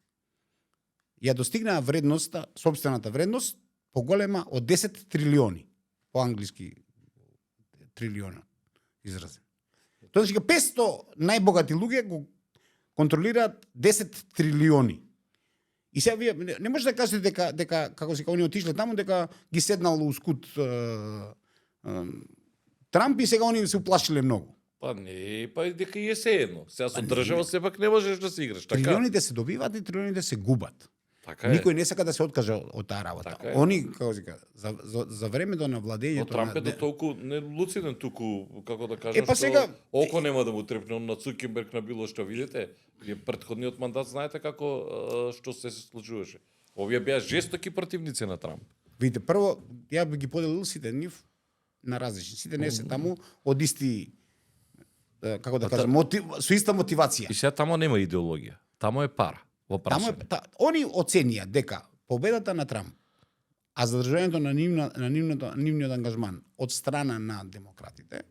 ја достигнаа вредноста, сопствената вредност поголема од 10 трилиони, по англиски трилиона изразен. Тоа значи 500 најбогати луѓе го контролираат 10 трилиони. И сега вие не можете да кажете дека како се они отишле таму дека ги седнал у скут Трамп и сега они се уплашиле многу. Па не, дека и е сеедно. Сега со држава сепак не можеш да се играш, така. Трилионите се добиваат и трилионите се губат. Така е. Никој не сака да се откаже од таа работа. Така они, како се кажа, за времето на владењето Трамп е толку не луциден туку, како да кажам, па сега око нема да му трепне на Цукерберг на било што видите. Вие претходниот мандат знаете како што се случуваше. Овие беа жестоки противници на Трамп. Видите, прво ја би ги поделил сите нив на различни. Сите не се таму од исти како да кажам, со иста мотивација. И сега тамо нема идеологија. Тамо е пара. Они оценија дека победата на Трамп, а задржувањето на нивниот ангажман од страна на демократите,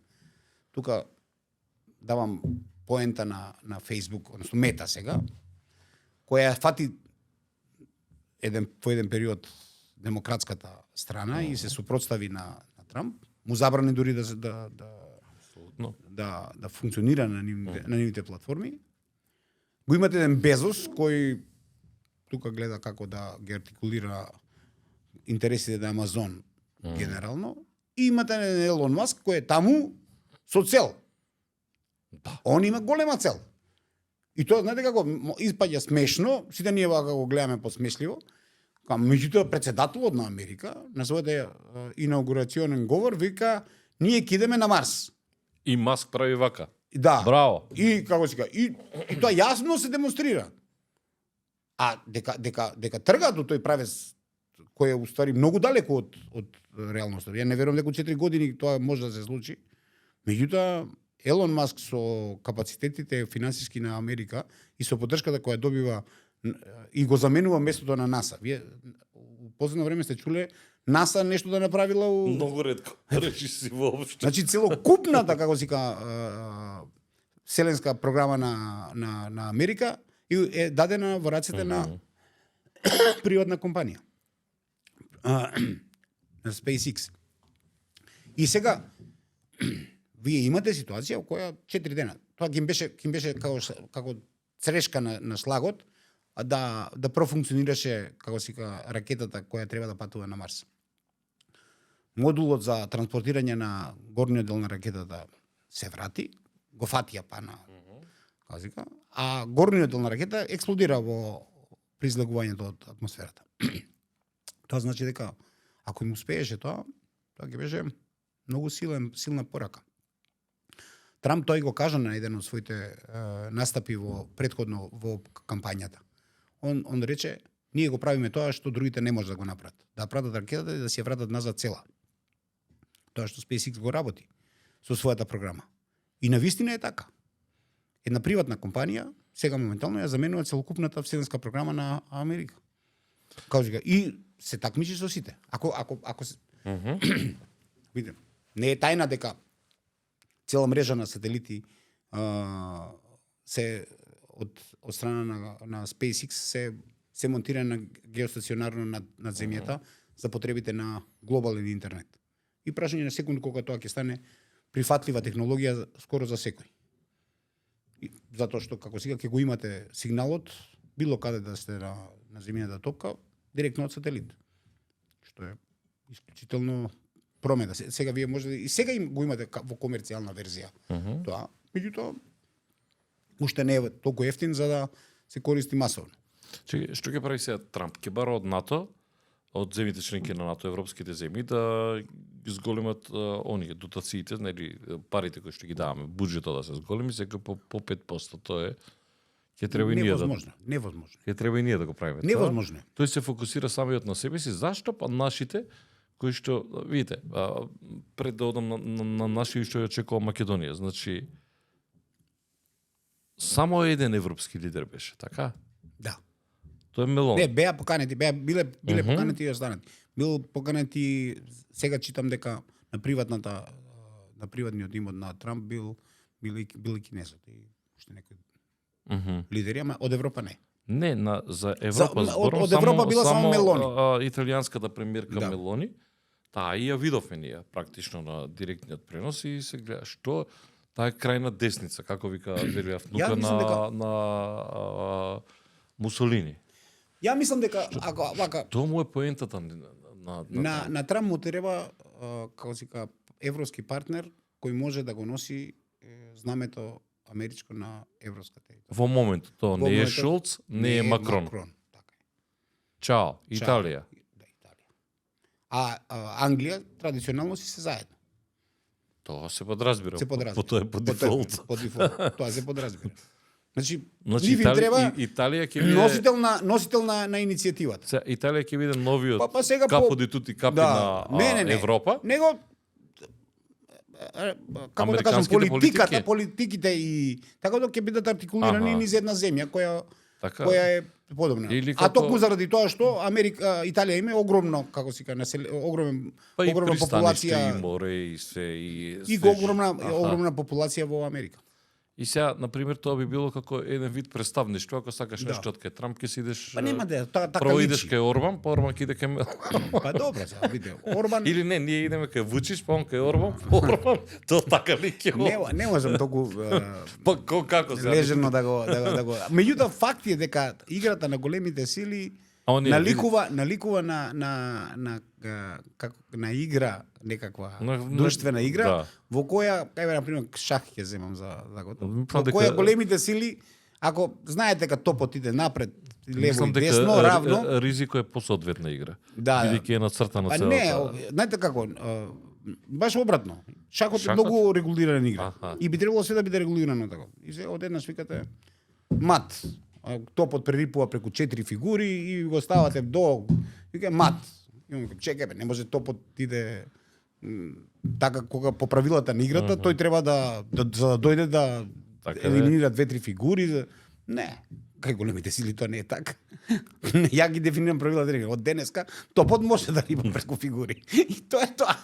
тука давам поента на Facebook, односно Мета сега, која фати по еден период демократската страна и се супротстави на Трамп, му забрани дури да Но. да функционира на нивните платформи. Го имате еден Безос кој тука гледа како да ги артикулира интересите на Амазон генерално, и имате еден Елон Маск кој е таму со цел. Да. Он има голема цел. И тоа знаете како испаѓа смешно, сите ние вака го гледаме посмешливо. Меѓутоа председателот на Америка на својот инаугурационен говор вика ние ќе идеме на Марс. И Маск прави вака. Да. Браво. И како се кажа, и тоа јасно се демонстрира. А дека тргаат до тој правец кој е уствари многу далеку од реалноста. Ја не верувам дека 4 години тоа може да се случи. Меѓутоа Елон Маск со капацитетите финансиски на Америка и со поддршката која добива и го заменува местото на НАСА. Вие у последно време сте чуле НАСА нешто да направила у... Многу ретко. Речи си воопшто. Значи целокупната, како се вселенска програма на Америка е дадена во рацете на приватна компанија. На SpaceX. И сега вие имате ситуација во која 4 дена, тоа ќе им беше како црешка на слагот, да профункционираше, како се вика, ракетата која треба да патува на Марс. Модулот за транспортирање на горниот дел на ракетата се врати, го фатија на како се вика, а горниот дел на ракета експлодира при излегувањето од атмосферата. Тоа значи дека ако им успееше тоа ќе беше многу силна порака. Трамп тој го кажа на еден од своите настапи предходно во кампањата. Он рече, ние го правиме тоа што другите не може да го направат. Да пратат ракетата и да си ја вратат назад цела. Тоа што SpaceX го работи со својата програма. И навистина е така. Една приватна компанија сега моментално ја заменува целокупната вселенска програма на Америка. Кажа, и се такмичи со сите. Ако се видите, не е тајна дека цела мрежа на сателити се од страна на SpaceX се монтира на геостационарно над земјата за потребите на глобален интернет. И прашање на секунд кога тоа ќе стане прифатлива технологија скоро за секој. И затоа што како сега ќе го имате сигналот било каде да сте на земјината топка директно од сателит. Што е исклучително промена. Сега вие може и сега го имате во комерцијална верзија. Тоа, меѓутоа уште не е толку ефтин за да се користи масовно. Што ќе прави сега Трамп? Ќе бара од НАТО, од земјите членки на НАТО, европските земји, да зголемат оние дотациите, нели парите кои што ги даваме, буџетот да се зголеми, сега по 5%. Тоа е ќе треба и ние невозможно. Ќе треба и ние да го правиме. Невозможно. Тој се фокусира самиот на себе си. Зашто? Па нашите кои што, видите, пред да одам на наши што ја очекува Македонија. Значи, само еден европски лидер беше, така? Да. Тоа е Мелон. Не, биле поканети и останати. Бил поканети, сега читам дека на приватниот имот на Трамп бил и кинезот и уште некои лидери, ама од Европа не. Не, за Европа зборам, од Европа била само Мелони. Италијанската премиерка Мелони. Таа и ја видовме ние практично на директниот пренос и се гледа што таа крајна десница, како вика велија внука на Мусолини. Ја мислам дека ако вака тоа му е поентата на Трамп му треба како се вика европски партнер кој може да го носи знамето америчко на европска територија. Во моментот тоа не е Шолц, не е Макрон. Така е. Чао, Италија. Да, Италија. А Англија традиционално си се заедно. Тоа се подразбира. Тоа е по дефолт. Тоа се подразбира. Значи нив им треба Италија ќе биде носител на иницијативата. Италија ќе биде новиот сега капо ди тути капи на Европа. Него како да кажам, политиките и така да ќе бидат артикулирани низ една земја која е подобна. А токму заради тоа што Италија има огромно, како се кажа, огромна популација и море и се и огромна популација во Америка. И сега, на пример, тоа би било како еден вид представништво, ако сакаш Да. нешто од кај Трамп, ќе си идеш. Па нема да така Прво идеш личи. кај Орбан, па Орбан ќе иде кај Па добро, сега виде. Орбан Или не, ние идеме кај Вучич, па он кај Орбан, па Орбан, тоа така ли ќе не можам толку Па како сега? лежерно да го. Меѓутоа факт е дека играта на големите сили А он е, наликува на игра некаква друштвена игра да. во која кај на пример шах ќе земам за го. Мислам Во дека- која големите сили ако знаете дека топот иде напред, лево Мислам и дека десно, равно, ризико е посоодветна игра. Да, да. Бидејќи е нацртано па целата. не, знаете како, баш обратно. Шахот е Шахот? многу регулирана игра. Аха. И би требало све да биде регулирано така. И се одеднаш викате мат. Топот прерипува преку 4 фигури и го ставате до вика мат. И он вика, чекај бе, не може топот иде така кога по правилата на играта, тој треба за да дојде да Така е. елиминира 2-3 фигури. Не, кај големите сили тоа не е така. Ја ги дефинирам правилата на игра. Од денеска топот може да риба преку фигури. И тоа е тоа.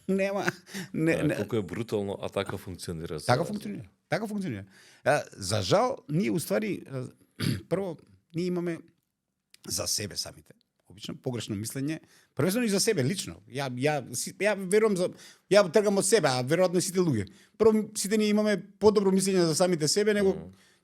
Нема не. Колку е брутално, а така функционира. Така функционира. Така функционира. За жал, ние уствари прво ние имаме за себе самите. Обично погрешно мислење, првенствено и за себе лично. Ја верувам ја тргам од себе, а веројатно и сите луѓе. Прво сите ние имаме подобро мислење за самите себе него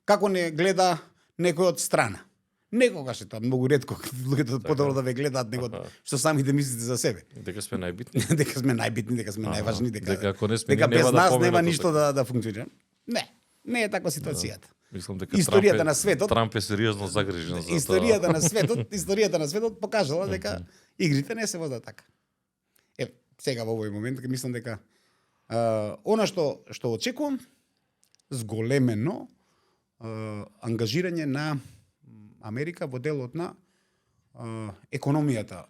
како не гледа некој од страна. Некогаш е тоа многу ретко луѓето подобро да ве гледаат него што самите мислите за себе. Дека сме најбитни. Дека сме најбитни, дека сме најважни, дека ако не сме дека ние, без нема да нас победат нема од ништо да функционира. Не е таква ситуацијата. Мислам дека Историјата на светот- Трамп е сериозно загрижен за Историјата на светот покажала дека игрите не се водат така. Сега во овој момент мислам дека она што очекувам зголемено ангажирање на Америка во делот на економијата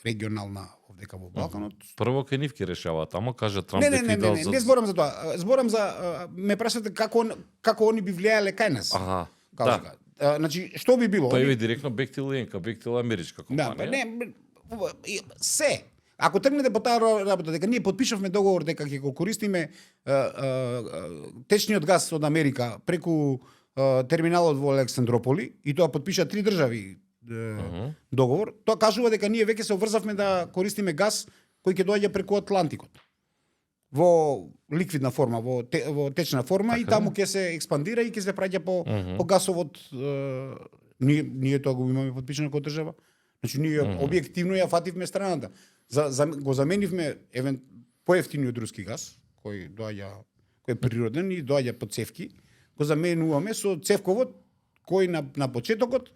регионална овдека во Балканот. Прво кај нив ќе решаваат, ама кажа Трамп Не зборам за тоа. Зборам за ме прашате како они би влијаеле кај нас. Аха. Како Да. сега? Значи што би било? Па Они- еве директно Бехтел Ленка, Бехтел америчка Да, па компанија. не, се. Ако тргнете по таа работа, дека ние подпишавме договор дека ќе го користиме течниот газ од Америка преку терминалот во Александрополи, и тоа подпиша 3 држави договор, тоа кажува дека ние веќе се обврзавме да користиме газ кој ќе доаѓа преку Атлантикот. Во ликвидна форма, во течна форма, и таму ќе се експандира и ќе се праќа по гасовод. Ние тоа го имаме подпишано како држава. Значи ние објективно ја фативме страната. Го заменивме поевтиниот руски газ, кој е природен и доаѓа по цевки, го заменуваме со цевковод кој на почетокот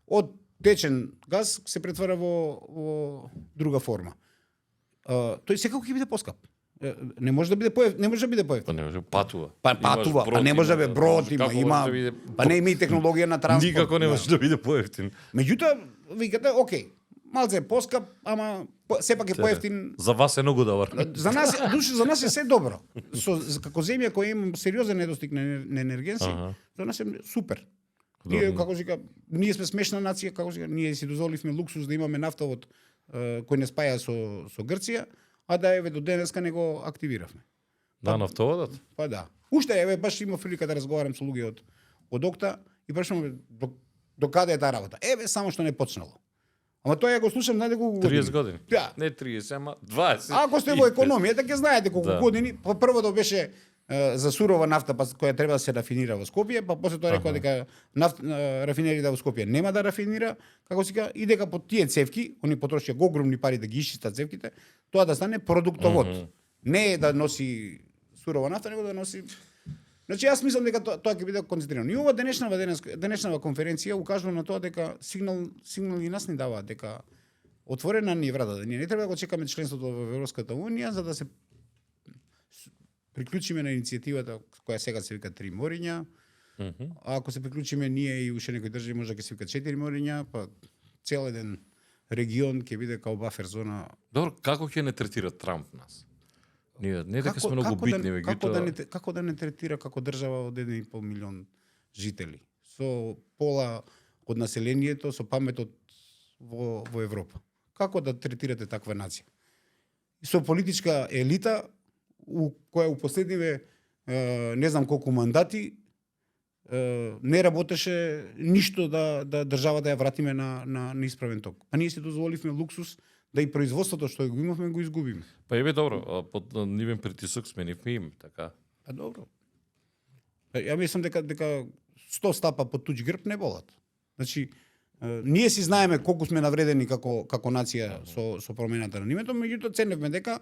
од течен газ се претвара во друга форма. Тој секако ќе биде поскап. Не може да биде поевтин. Па не може патува. Па патува, па не може да биде брод, има, па не има и технологија на транспорт. Никако не може да биде поевтин. Меѓутоа, викате, окей, малце е поскап, ама сепак е поевтин. За вас е многу добар. За нас е се добро. Како земја која има сериозен недостиг на енергенси, за нас е супер. Ние, како се вика, ние сме смешна нација, како се вика, ние си дозволивме луксус да имаме нафтовод кој не спаја со Грција, а да еве до денеска не го активиравме. Да, нафтоводот? Па да. Уште еве баш има прилика да разговарам со луѓе од Окта и прашувам до каде е таа работа. Еве само што не почнало. Ама тоа ја го слушам најде колку години. 30 години. Да. Не 30, ама 20. Ако сте во економијата, ќе знаете колку години. Првото беше за сурова нафта, па која треба да се рафинира во Скопје, па после тоа рекоа дека рафинеријата во Скопје нема да рафинира, како се вика, и дека по тие цевки, они потрошија огромни пари да ги исчистат цевките, тоа да стане продуктовод. Не е да носи сурова нафта, него да носи. Значи јас мислам дека тоа ќе биде концентрирано. И ова денешнава конференција укажува на тоа дека сигнал и нас ни даваат дека отворена ни е вратата. Ние не треба да го чекаме членството во Европската унија за да се приклучиме на иницијативата која сега се вика 3 мориња. А ако се приклучиме ние и уште некои држави може да ќе се вика 4 мориња, па цел еден регион ќе биде као бафер зона. Добро, како ќе не третира Трамп нас? Ние не дека сме многу битни, меѓутоа како да не третира како држава од 1,5 милион жители, со пола од населението, со паметот во Европа. Како да третирате таква нација? Со политичка елита која у последниве не знам колку мандати, не работеше ништо да државата ја вратиме на исправен ток. А ние си дозволивме луксус да и производството што го имавме го изгубиме. Па еве добро, под нивен притисок сменивме им, така. Па добро. Ја мислам дека 100 стапа под туѓ грб не болат. Значи, ние си знаеме колку сме навредени како нација со промената на името, меѓутоа ценевме дека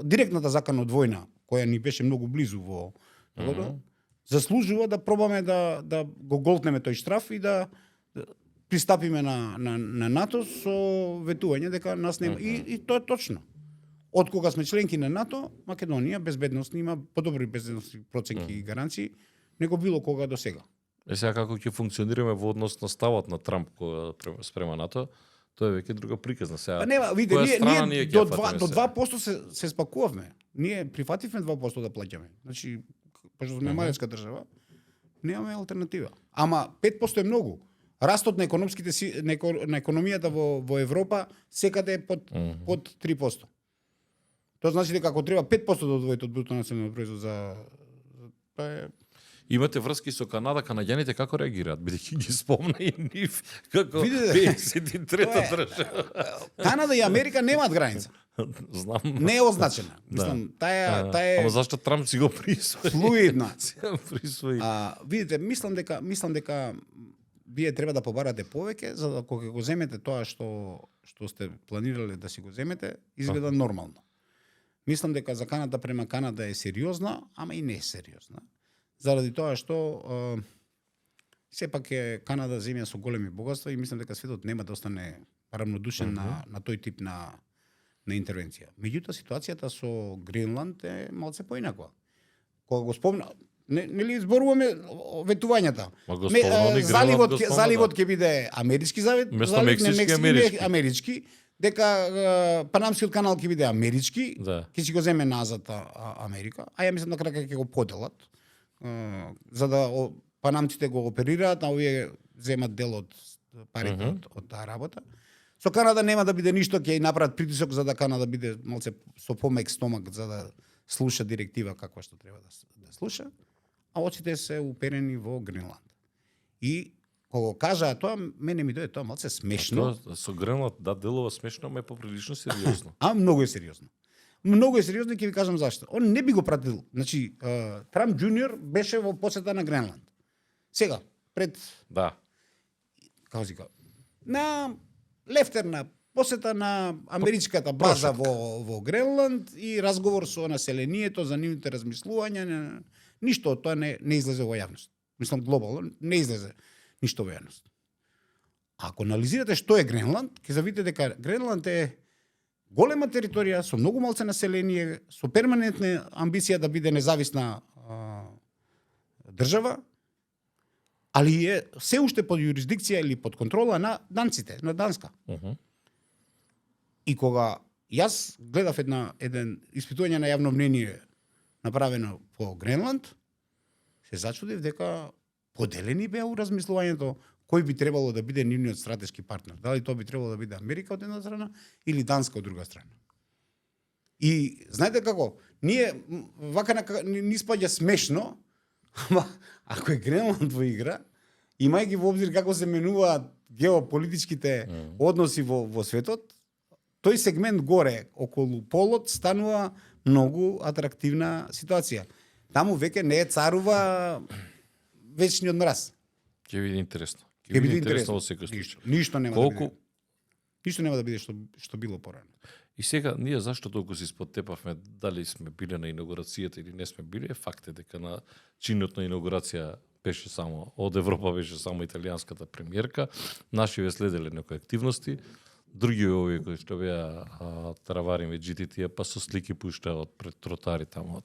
директната закана од војна, која ни беше многу близу во заслужува да пробаме да го голтнеме тој штраф и да пристапиме на НАТО со ветување дека нас нема. И тоа е точно. Од кога сме членки на НАТО, Македонија безбедност има подобри безбедностни проценки и гаранции него било кога до сега. Сега како ќе функционираме во однос на ставот на Трамп спрема НАТО, тоа е веќе друга приказна. Сега, па нема, видите, ние до 2% се спакувавме. Ние прифативме 2% да плаќаме. Значи, пошто сме малечка држава, немаме алтернатива. Ама 5% е многу. Растот на на економијата во Европа секаде е под 3%. Тоа значи дека ако треба 5% да одвоите од бруто национален производ за Имате врски со Канада, канаѓаните како реагираат? Бидејќи ги спомна и нив како 53-та држава. Канада и Америка немаат граница. Знам. Не е означена. Мислам, таа е Ама зашто Трамп си го присвои? Флуидна. Присвои. Видите, мислам дека вие треба да побарате повеќе за да кога го земете тоа што сте планирале да си го земете, изгледа нормално. Мислам дека заканата према Канада е сериозна, ама и не е сериозна. Заради тоа што сепак е Канада земја со големи богатства и мислам дека светот нема да остане рамнодушен на тој тип на интервенција. Меѓутоа ситуацијата со Гренланд е малце поинаква. Кога го спомна, нели зборуваме ветувањата. Заливот ќе биде амерички залив, мексички амерички, дека Панамскиот канал ќе биде амерички, ќе си го земе назад Америка, а ја мислам на крај ќе го поделат. За да панамците го оперираат, а овие земат дел од парите од таа работа. Со Канада нема да биде ништо, ќе направат притисок за да Канада биде малце со помек стомак за да слуша директива каква што треба да слуша, а очите се уперени во Гренланд. И кога кажаа тоа, мене ми дојде тоа малце смешно. Тоа со Гренланд делува смешно, ама е поприлично сериозно. Многу е сериозно. Многу е сериозно и ќе ви кажам зашто. Он не би го пратил. Значи, Трамп Джуниор беше во посета на Гренланд. Сега, пред како си на лефтерна посета на америчката база во Гренланд и разговор со населението за нивните размислувања. Ништо од тоа не излезе во јавност. Мислам глобално не излезе ништо во јавност. Ако анализирате што е Гренланд, ќе завидите дека Гренланд е голема територија со многу малце население, со перманентна амбиција да биде независна држава, али е се уште под юрисдикција или под контрола на данците, на Данска. И кога јас гледав еден испитување на јавно мнение направено по Гренланд, се зачудив дека поделени беа у размислувањето кој би требало да биде нивниот стратешки партнер. Дали тоа би требало да биде Америка од една страна или Данска од друга страна. И знаете како, ние вака ни спаѓа смешно, ама ако е Гренланд во игра, имајќи во обзир како се менуваат геополитичките односи во светот, тој сегмент горе околу полот станува многу атрактивна ситуација. Таму веќе не е царува вечниот мраз. Ќе биде интересно. Ќе биде интересно во секој случај. Ништо нема да биде. Ништо нема да биде што било порано. И сега ние зашто толку се исподтепавме дали сме биле на инаугурацијата или не сме биле, факт е дека на чинот на инаугурација беше само од Европа беше само италијанската премиерка, нашиве следеле некои активности, други овие кои што беа Таравари GTT па со слики пуштаа од пред тротари таму.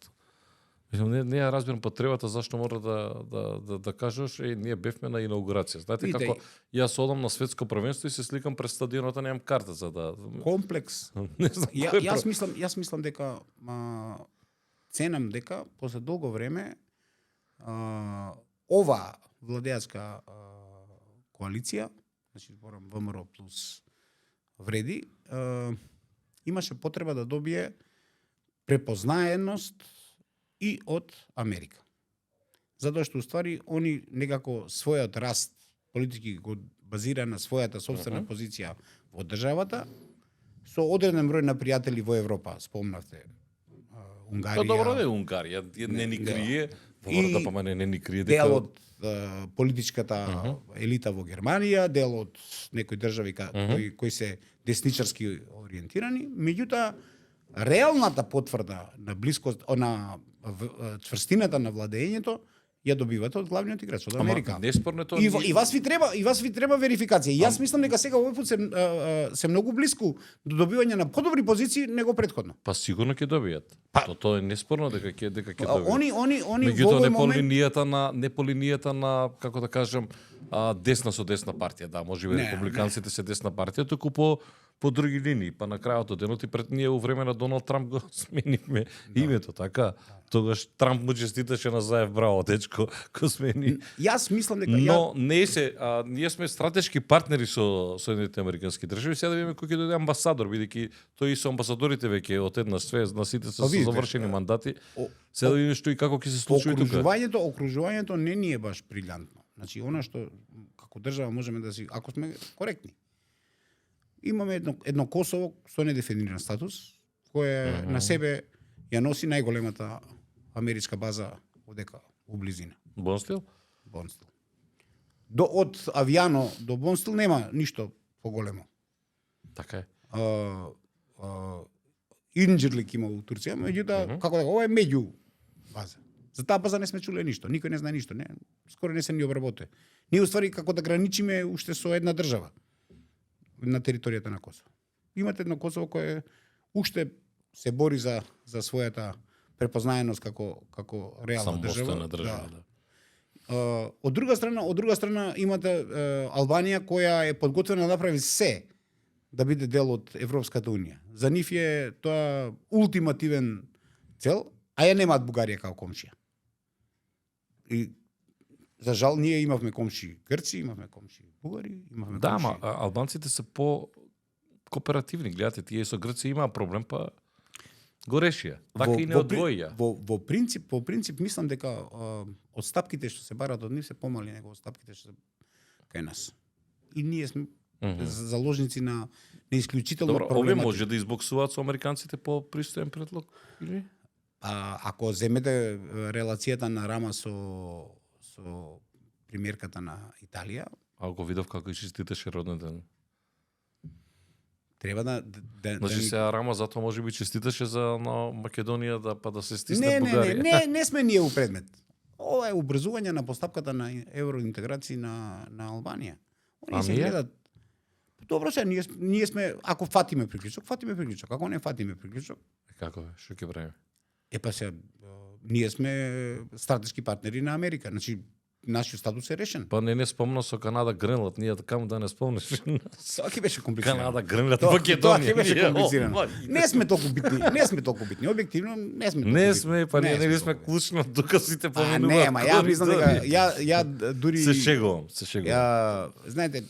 Не ја разбирам потребата зашто мора да кажеш ние бевме на инаугурација. Знаете како јас одам на светско првенство и се сликам пред стадионот, немам карта за да комплекс. Не знам. Јас мислам дека ценам дека после долго време ова владеачка коалиција, значи зборам ВМРО плюс вреди, имаше потреба да добие препознаеност и од Америка. Затоа што уствари они некако својот раст политики го базира на својата собствена позиција во државата, со одреден број на пријатели во Европа, спомнавте Унгарија. Добро е Унгарија, не ни крие, во врата па мене не ни крие дел од политичката елита во Германија, дел од некои држави кои се десничарски ориентирани, меѓутоа реалната потврда на блискост на чврстината на владењето ја добивате од главниот играч од Америка. Неспорно тоа. И вас ви треба верификација. И јас мислам дека сега овој пат се многу блиску до добивање на подобри позиции него претходно. Па сигурно ќе добијат. Тоа е неспорно дека ќе добијат. Они меѓутоа во овој момент не по линијата на како да кажам десна со десна партија, да, можеби републиканците се десна партија, туку по други линии, па на крајот од денот и пред ние у време на Доналд Трамп го сменивме името, така? Тогаш Трамп му честиташе на Заев, браво, дечко, го смени. Јас мислам дека Но не се, ние сме стратешки партнери со Соединетите американски држави, сега да видиме кој ќе дојде амбасадор, бидејќи тој и со амбасадорите веќе од една све, на сите се завршени мандати. Сега да видиме што и како ќе се случи тука. Окружувањето не ни е баш брилјантно. Значи, она што како држава можеме да си, ако сме коректни, имаме едно Косово со недефиниран статус, кое на себе ја носи најголемата америчка база одека у близина. Бонстил? Бонстил. Од Авијано до Бонстил нема ништо поголемо. Така е. Инџирлик има у Турција, меѓутоа како дека ова е меѓу база. За таа база не сме чуле ништо, никој не знае ништо, не, скоро не се ни обработува. Ние уствари како да граничиме уште со една држава на територијата на Косово. Имате едно Косово кое уште се бори за својата препознаеност како реална држава. Да. Од друга страна имате Албанија која е подготвена да направи се да биде дел од Европската унија. За нив е тоа ултимативен цел, а ја немаат Бугарија како комшија. И за жал ние имавме комши Грци, имавме комши бугари, имавме Да, комши. ама албанците се по кооперативни, гледате, тие со Грци имаа проблем, па го решија. Така и не одвоија. Во принцип мислам дека одстапките што се барат од нив се помали него одстапките што се кај нас. И ние сме заложници на исклучително Добро, овие проблематика. може да избоксуваат со американците по пристоен предлог или? Ако земете релацијата на Рама со премиерката на Италија, Го видов како и честиташе роден ден. треба да Значи сега Рама затоа може би честиташе за на Македонија да се стисне Бугарија. Не сме ние у предмет. Ова е убрзување на постапката на евроинтеграција на Албанија. Они се гледат. Добро се, ние сме, ако фатиме приклучок. Ако не фатиме приклучок, Како е? Што ќе правиме? па се, ние сме стратешки партнери на Америка. Значи, нашиот статус е решен. Па не спомна со Канада Гренланд, ние така да не спомнеш. Тоа ќе беше комплицирано. Канада Гренланд Тоа Македонија. ќе беше комплицирано. Не сме толку битни. Објективно не сме толку Не битни. сме, па ние не сме клучно доказите поминуваат. Не, ама ја мислам дека ја дури се шегувам. Знаете,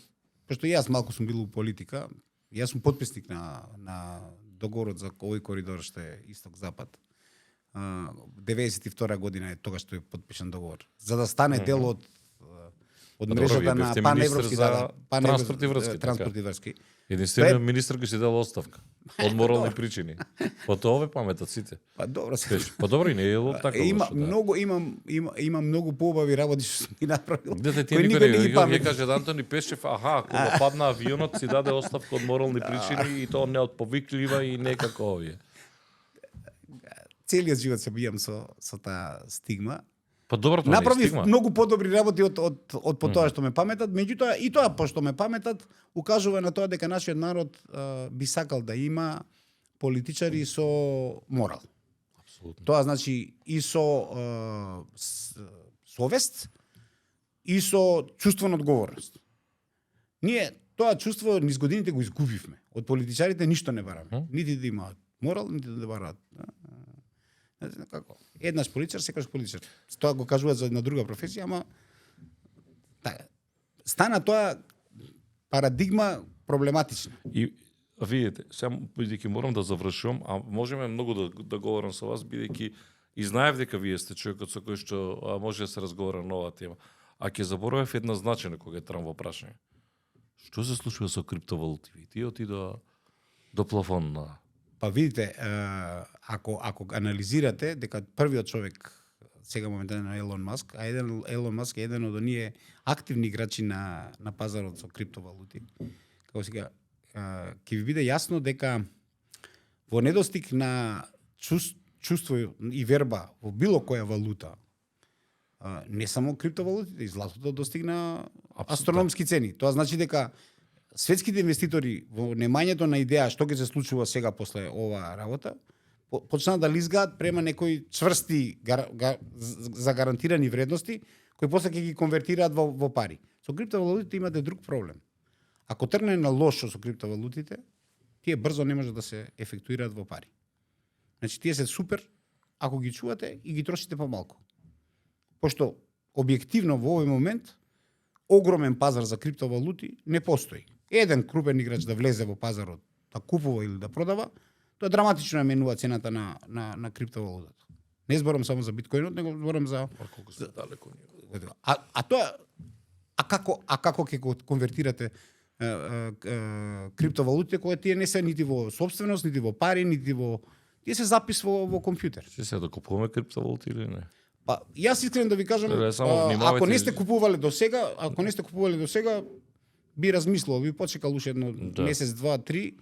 пошто јас малку сум бил у политика, јас сум потписник на договорот за овој коридор што е исток-запад. 92 година е тогаш што е подпишан договор. За да стане дел од мрежата на паневропски транспорт и врски. Единствениот министр кој си дал оставка од морални причини. Потоа ове паметат сите. Па добро се. Па добро и не е така. Има многу поубави работи што сум ги направил. Дете ти кои никој никој не ги памти. каже да Антони Пешев, кога падна авионот си даде оставка од морални причини и тоа не од повиклива и некако овие. Целиот живот се бијам со таа стигма. Па добро, тоа не е Направив стигма. многу подобри работи од по тоа што ме паметат, меѓутоа и тоа пошто ме паметат укажува на тоа дека нашиот народ би сакал да има политичари со морал. Апсолутно. Тоа значи и со совест и со чувство на одговорност. Ние тоа чувство низ годините го изгубивме. Од политичарите ништо не бараме. Нити да имаат морал, нити да бараат. Не знам како. Еднаш политичар, секогаш политичар. Тоа го кажуваат за една друга професија, ама стана тоа парадигма проблематична. И видите, сега бидејќи морам да завршувам, а можеме многу да говорам со вас, бидејќи И знаев дека вие сте човекот со кој што може да се разговара на оваа тема. А ќе заборавев една значајна кога е Трам во прашање. Што се случува со криптовалути? Тие отидоа до плафон на... Па видите, ако анализирате дека првиот човек сега моментално Елон Маск, а Елон Маск е еден од оние активни играчи на пазарот со криптовалути. Како сега ќе ви биде јасно дека во недостиг на чувство и верба во било која валута, не само криптовалутите, и златото достигна астрономски цени. Тоа значи дека светските инвеститори во немањето на идеја што ќе се случува сега после оваа работа, почнаа да лизгаат према некои чврсти загарантирани вредности, кои после ќе ги конвертираат во пари. Со криптовалутите имате друг проблем. Ако тргне на лошо со криптовалутите, тие брзо не може да се ефектуираат во пари. Значи, тие се супер ако ги чувате и ги трошите помалку. Пошто објективно во овој момент огромен пазар за криптовалути не постои. Еден крупен играч да влезе во пазарот, да купува или да продава, тоа драматично менува цената на криптовалутата. Не зборам само за биткоинот, него зборам за колку се далеко ние. Како ќе го конвертирате криптовалутите кои тие не се нити во собственост, нити во пари, нити во тие се запис во компјутер. Се да купуваме криптовалути или не? Па јас искрено да ви кажам, ако не сте купувале до сега, би размислувал, би почекал уште едно месец, два, три,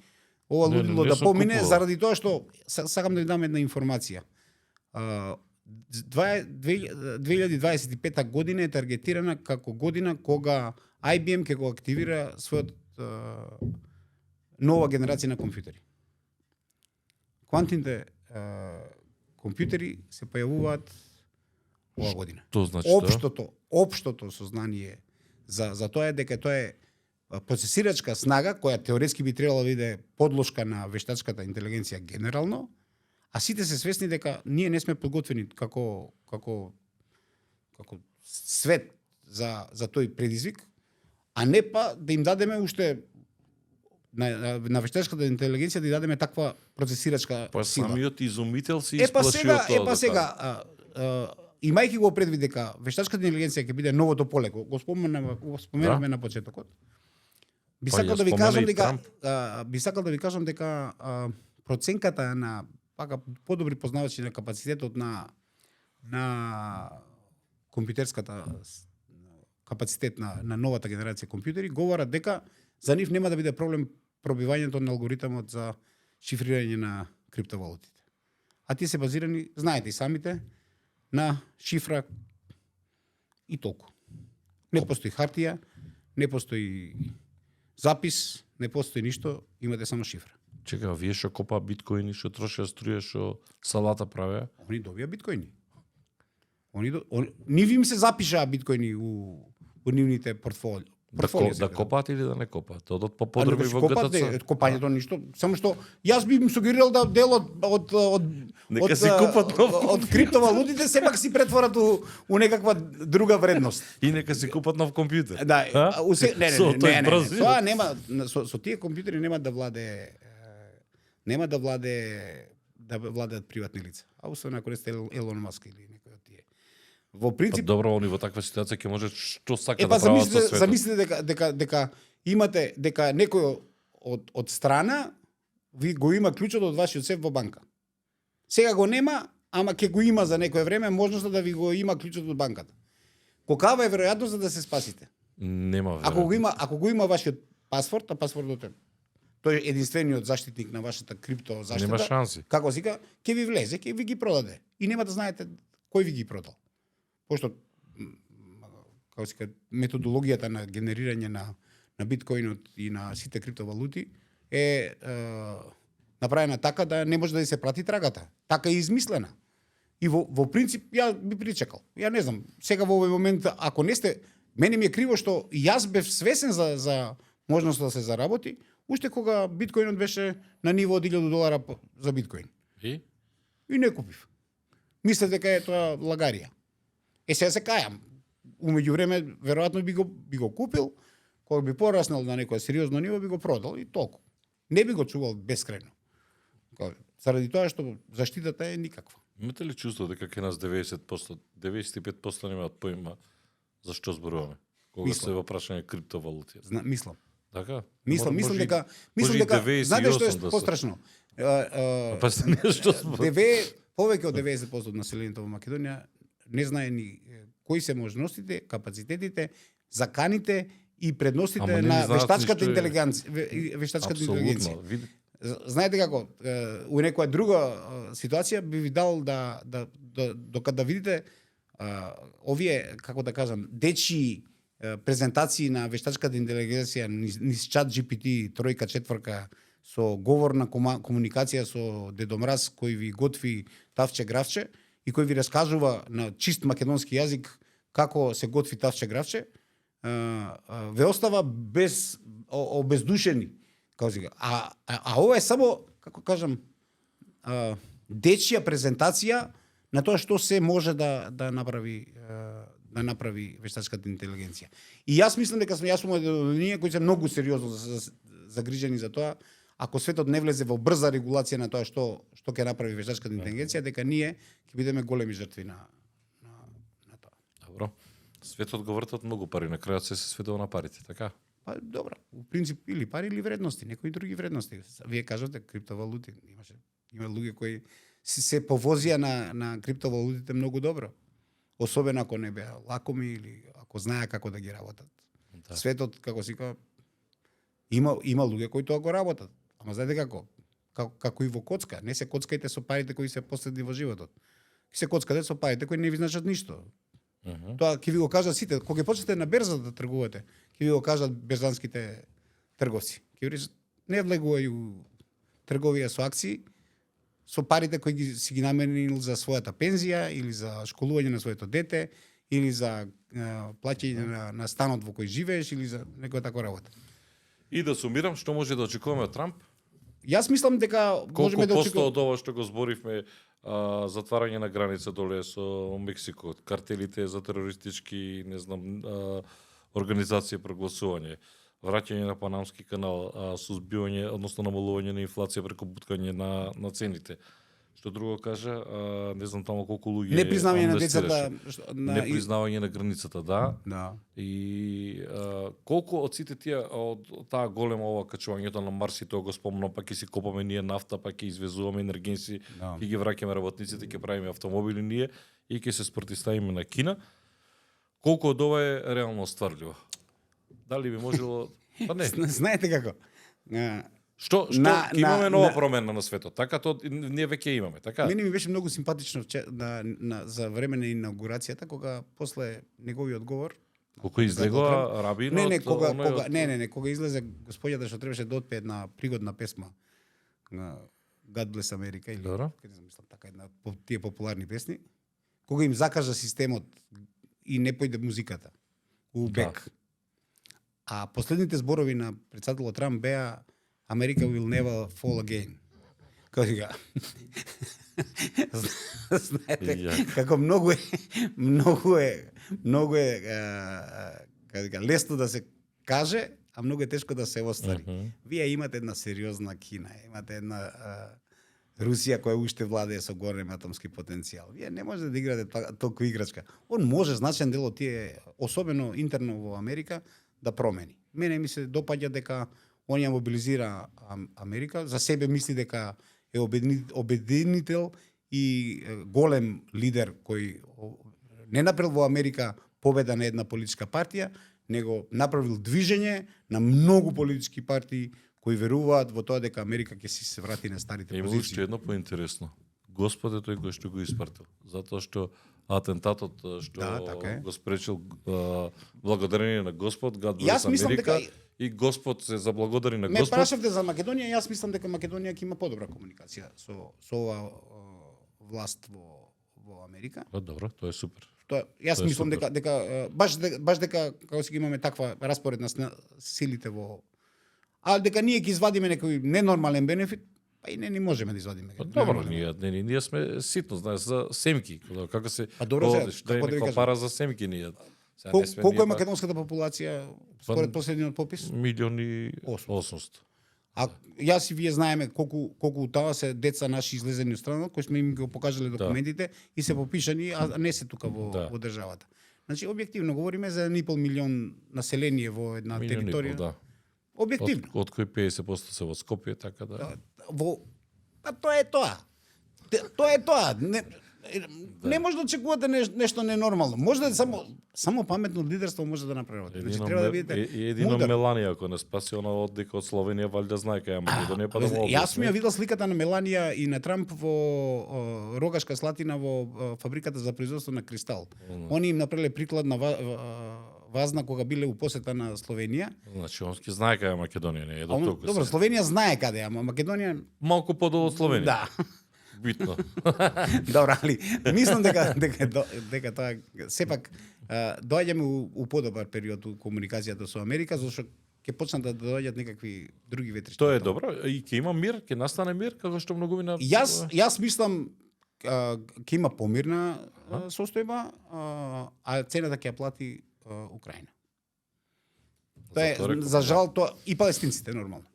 ова лудило да помине, заради тоа што сакам да ви дам една информација. 2025 година е таргетирана како година кога IBM ќе го активира својот нова генерација на компјутери. Квантните компјутери се појавуваат ова година. Тоа значи Општото сознание за тоа е дека тоа е процесирачка снага која теоретски би требала да биде подложка на вештачката интелигенција генерално, а сите се свесни дека ние не сме подготвени како свет за тој предизвик, а не па да им дадеме уште на вештачката интелигенција да ја дадеме таква процесирачка сила. Самиот изумител се исплаши од тоа. Сега, имајќи го предвид дека вештачката интелигенција ќе биде новото поле, го споменавме на почетокот. Би сакал да ви кажам дека проценката на подобри познавачи на капацитетот на компјутерската капацитет на новата генерација компјутери говорат дека за нив нема да биде проблем пробивањето на алгоритмот за шифрирање на криптовалутите. А тие се базирани, знаете и самите, на шифра и толку. Не постои хартија, не постои запис, не постои ништо, имате само шифра. Чека, вие што копа биткоини, што трошеа струја, што салата правеа? Они добија биткоини. Нив им се запишаа биткоини у нивните портфолио. Да копаат или да не копаат? Одат по подроби во ГТЦ? Копањето ништо, само што јас би им сугерирал да дел од криптовалутите сепак си претворат у некаква друга вредност. И нека си купат нов компјутер. Да, не. Тоа нема со тие компјутери нема да владеат приватни лица. А особено ако не сте Елон Маск или некој од тие. Во принцип, добро, они во таква ситуација ќе може што сака да прават со светот. Замислите дека имате дека некој од страна ви го има клучот од вашиот сеф во банка. Сега го нема, ама ќе го има за некое време можноста да ви го има клучот од банката. Колкава е веројатноста да се спасите? Нема веројатност. Ако го има вашиот пасворд, а пасвордот е тој е единствениот заштитник на вашата крипто заштита. Нема шанси. Како сика, ќе ви влезе, ќе ви ги продаде и нема да знаете кој ви ги продал. Пошто како сика методологијата на генерирање на биткоинот и на сите криптовалути е направена така да не може да се прати трагата. Така е измислена. И во принцип ја би причекал. Ја не знам, сега во овој момент ако не сте, мене ми е криво што јас бев свесен за можност да се заработи, уште кога биткоинот беше на ниво од $1000 за биткоин. И не купив. Мислев дека е тоа лагарија. Сега се кајам. Умеѓу време, веројатно би го купил, кога би пораснал на некоја сериозно ниво, би го продал и толку. Не би го чувал бескрајно. Заради тоа што заштитата е никаква. Имате ли чувство дека кај нас 90%, 95% немаат поима за што зборуваме? Кога Мислам. се во прашање криптовалути. Мислам. Така? Мислам Може и- дека може и знаете што 98 е да се. пострашно? Па се нешто Повеќе од 90% од населението во Македонија не знае ни кои се можностите, капацитетите, заканите и предностите Ама не на ни знаат вештачката ништо е. интелигенција. Вештачката интелигенција. Апсолутно. Види. Знаете како, у некоја друга ситуација би ви дал докато да видите овие, како да кажам, дечи презентации на вештачката интелигенција низ чат GPT, тројка, четврка, со говорна комуникација со Дедо Мраз, кој ви готви тавче гравче и кој ви раскажува на чист македонски јазик како се готви тавче гравче, ве остава без обездушени. Како сега. А ова е само, како кажам, дечија презентација на тоа што се може да направи вештачката интелигенција. И јас мислам дека јас сум од оние кои се многу сериозно загрижени за тоа, ако светот не влезе во брза регулација на тоа што ќе направи вештачката интелигенција, дека ние ќе бидеме големи жртви на тоа. Добро. Светот го вртат многу пари, на крајот се сведува на парите, така? Па добро, у принцип или пари или вредности, некои други вредности. Вие кажате криптовалути, има луѓе кои се повозија на криптовалутите многу добро. Особено ако не беа лакоми или ако знаеа како да ги работат. Да. Светот, како си кажа, има луѓе кои тоа го работат. Ама знаете како и во коцка, не се коцкајте со парите кои се последни во животот. Се коцкате со парите кои не ви значат ништо. Тоа ќе ви го кажат сите, кога ќе почнете на берза да тргувате, ќе ви го кажат берзанските трговци. Ќе ви речат, не влегувај у трговија со акции, со парите кои си ги наменил за својата пензија или за школување на своето дете или за плаќање на станот во кој живееш или за некоја таква работа. И да сумирам, што може да очекуваме од Трамп? Јас мислам дека Колку можеме да посто очекуваме од ова што го зборивме, затварање на граница доле со Мексико, картелите за терористички, не знам, организација прогласување, враќање на Панамски канал, сузбивање, односно намалување на инфлација преку буткање на цените. Што друго кажа, не знам таму колку луѓе непризнавање на амнестираше. децата Непризнавање на границата, да. Да. И колку од сите тие, од таа голема ова качувањето на Марс и тоа го спомнам, па ќе си копаме ние нафта, па ќе извезуваме енергенси, Да. ќе ги враќаме работниците, ќе правиме автомобили ние и ќе се спротиставиме на Кина. Колку од ова е реално остварливо? Дали би можело... Па не. Знаете како? Што имаме нова промена на светот, така то ние веќе имаме, така? Мене ми беше многу симпатично за време на инаугурацијата кога после неговиот говор Колку излегува рабинот, кога излезе господјата што требаше да отпее една пригодна песма на God Bless America или Добро. не знам, мислам така една тие популарни песни, кога им закажа системот и не појде музиката у бек. А последните зборови на претседателот Трамп беа America will never fall again. Како сега? Знаете, како многу е лесно да се каже, а многу е тешко да се оствари. Вие имате една сериозна Кина, имате една Русија која уште владее со голем атомски потенцијал. Вие не можете да играте толку играчка. Он може значен дел од тие, особено интерно во Америка, да промени. Мене ми се допаѓа дека он ја мобилизира Америка, за себе мисли дека е обединител и голем лидер кој не направил во Америка победа на една политичка партија, него направил движење на многу политички партии кои веруваат во тоа дека Америка ќе се врати на старите Има позиции. уште едно поинтересно. Господ е тој кој што го испратил. Затоа што атентатот што го спречил благодарение на Господ, God bless Америка, и Господ се заблагодари на Господ. Ме прашавте за Македонија, јас мислам дека Македонија ќе има подобра комуникација со ова власт во Америка. Добро, тоа е супер. Јас мислам дека баш дека како си имаме таква распоред на силите во, а дека ние ќе извадиме некој ненормален бенефит, па и не ни можеме да извадиме. Добро, ние сме ситно, знаеш, за семки, како се водиш, да како да ви кажам, пара за семки ние. Колку е македонската популација според последниот попис? 1.800.000. А јас и вие знаеме колку таа се деца наши излезени од страна, кои сме им го покажале документите и се попишани, а не се тука во државата. Значи објективно говориме за 1,5 милион население во една територија. Да. Објективно. Од кои 50% се во Скопје, така да. Па тоа е тоа. Тоа е тоа. Не може да очекувате нешто ненормално. Може да само паметно лидерство може да направи. Значи треба да видите. Едино Меланија ако не спаси она оддека од Словенија, валјда знае кај Македонија па да му. Јас ми ја видел сликата на Меланија и на Трамп во Рогашка Слатина во фабриката за производство на кристал. Они им направиле прикладна вазна кога биле у посета на Словенија. Значи он ќе знае кај Македонија, не е до толку. Добро, Словенија знае каде е, ама Македонија малку подолу од Словенија. Да. Битно. Добро, али мислам дека тоа сепак доаѓаме у подобар период у комуникацијата со Америка, зашто ќе почнат да доаѓаат некакви други ветришта. Тоа е добро и ќе има мир, ќе настане мир како што многумина. Јас мислам ќе има помирна состојба, а цената ќе ја плати Украина. Тоа е за жал тоа и палестинците нормално.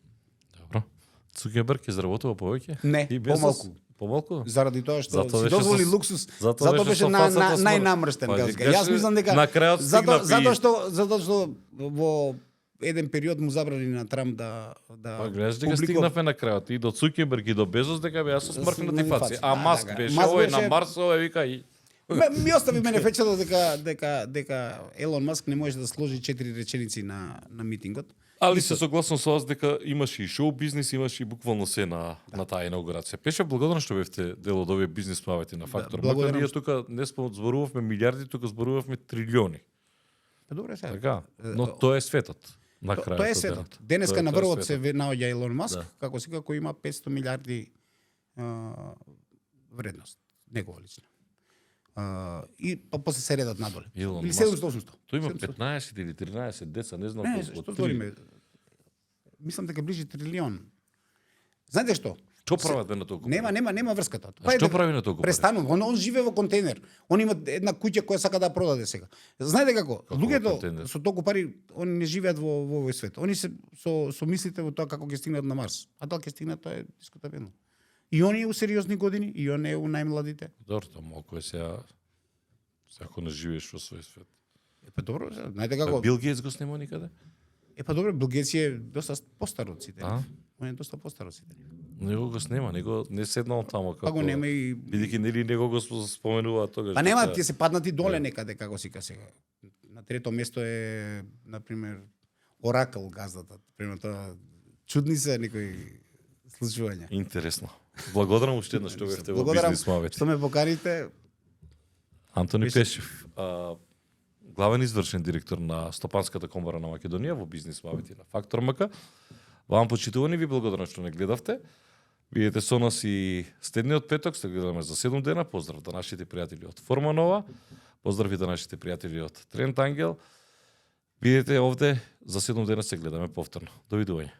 Добро. Цукерберг ќе заработува повеќе? Не, помалку. Помалку? Заради тоа што си дозволи луксус, затоа беше најнамрштен. Јас мислам дека на крајот стигна затоа што во еден период му забрани на Трамп да гледаш дека стигнавме на крајот и до Цукерберг и до Безос дека беа со смркнати фаци. А Маск беше овој на Марс, овој вика и ми остави мене впечаток дека Елон Маск не може да сложи 4 реченици на митингот. Али се согласен со вас дека имаше и шоу бизнис, имаше и буквално се на таа инаугурација. Пеше благодарен што бевте дел од овие бизнис муавети на Фактор. Макар ние тука не зборувавме милиарди, тука зборувавме трилиони. Добре сега. Така, но тоа е светот. На крајот. Тоа е светот. Денеска на врвот се наоѓа Елон Маск, како сега кој има 500 милиарди вредност, негова лична. И после се редат надоле. Или 700-800. Тој има 15 или 13 деца, не знам што збориме. Мислам дека ближи трилион. Знаете што? Што прават на толку? Нема врска тоа. Што прави на толку? Престану, он живее во контейнер. Он има една куќа која сака да продаде сега. Знаете како? Луѓето со толку пари, они не живеат во овој свет. Они се со мислите во тоа како ќе стигнат на Марс. А дали ќе стигнат, тоа е дискутабилно. И он е у сериозни години, и он е у најмладите. Добро, тоа малку е сега ако не живееш во свој свет. Па добро, знаете како? Бил Гейтс го снима никаде? Па добро, Бил Гейтс е доста постар од сите. Он е доста постар од сите. Него го снема, него не седнал таму како. Па го нема и бидејќи нели него го споменува тогаш. Па нема, ќе се паднати доле некаде како сика сега. На трето место е на пример Оракл газдата. Пример тоа чудни се некои случувања. Интересно. Благодарам уште еднаш што бевте во бизнис муавети. Што ме покарите. Антони Пешев, главен извршен директор на Стопанската комора на Македонија во бизнис муавети на Фактор МК. Вам почитувани, ви благодарам што не гледавте. Видете со нас и следниот петок, се гледаме за 7 дена. Поздрав до нашите пријатели од Форманова. Поздрав и до нашите пријатели од Трент Ангел. Видете овде, за 7 дена се гледаме повторно. Довидување.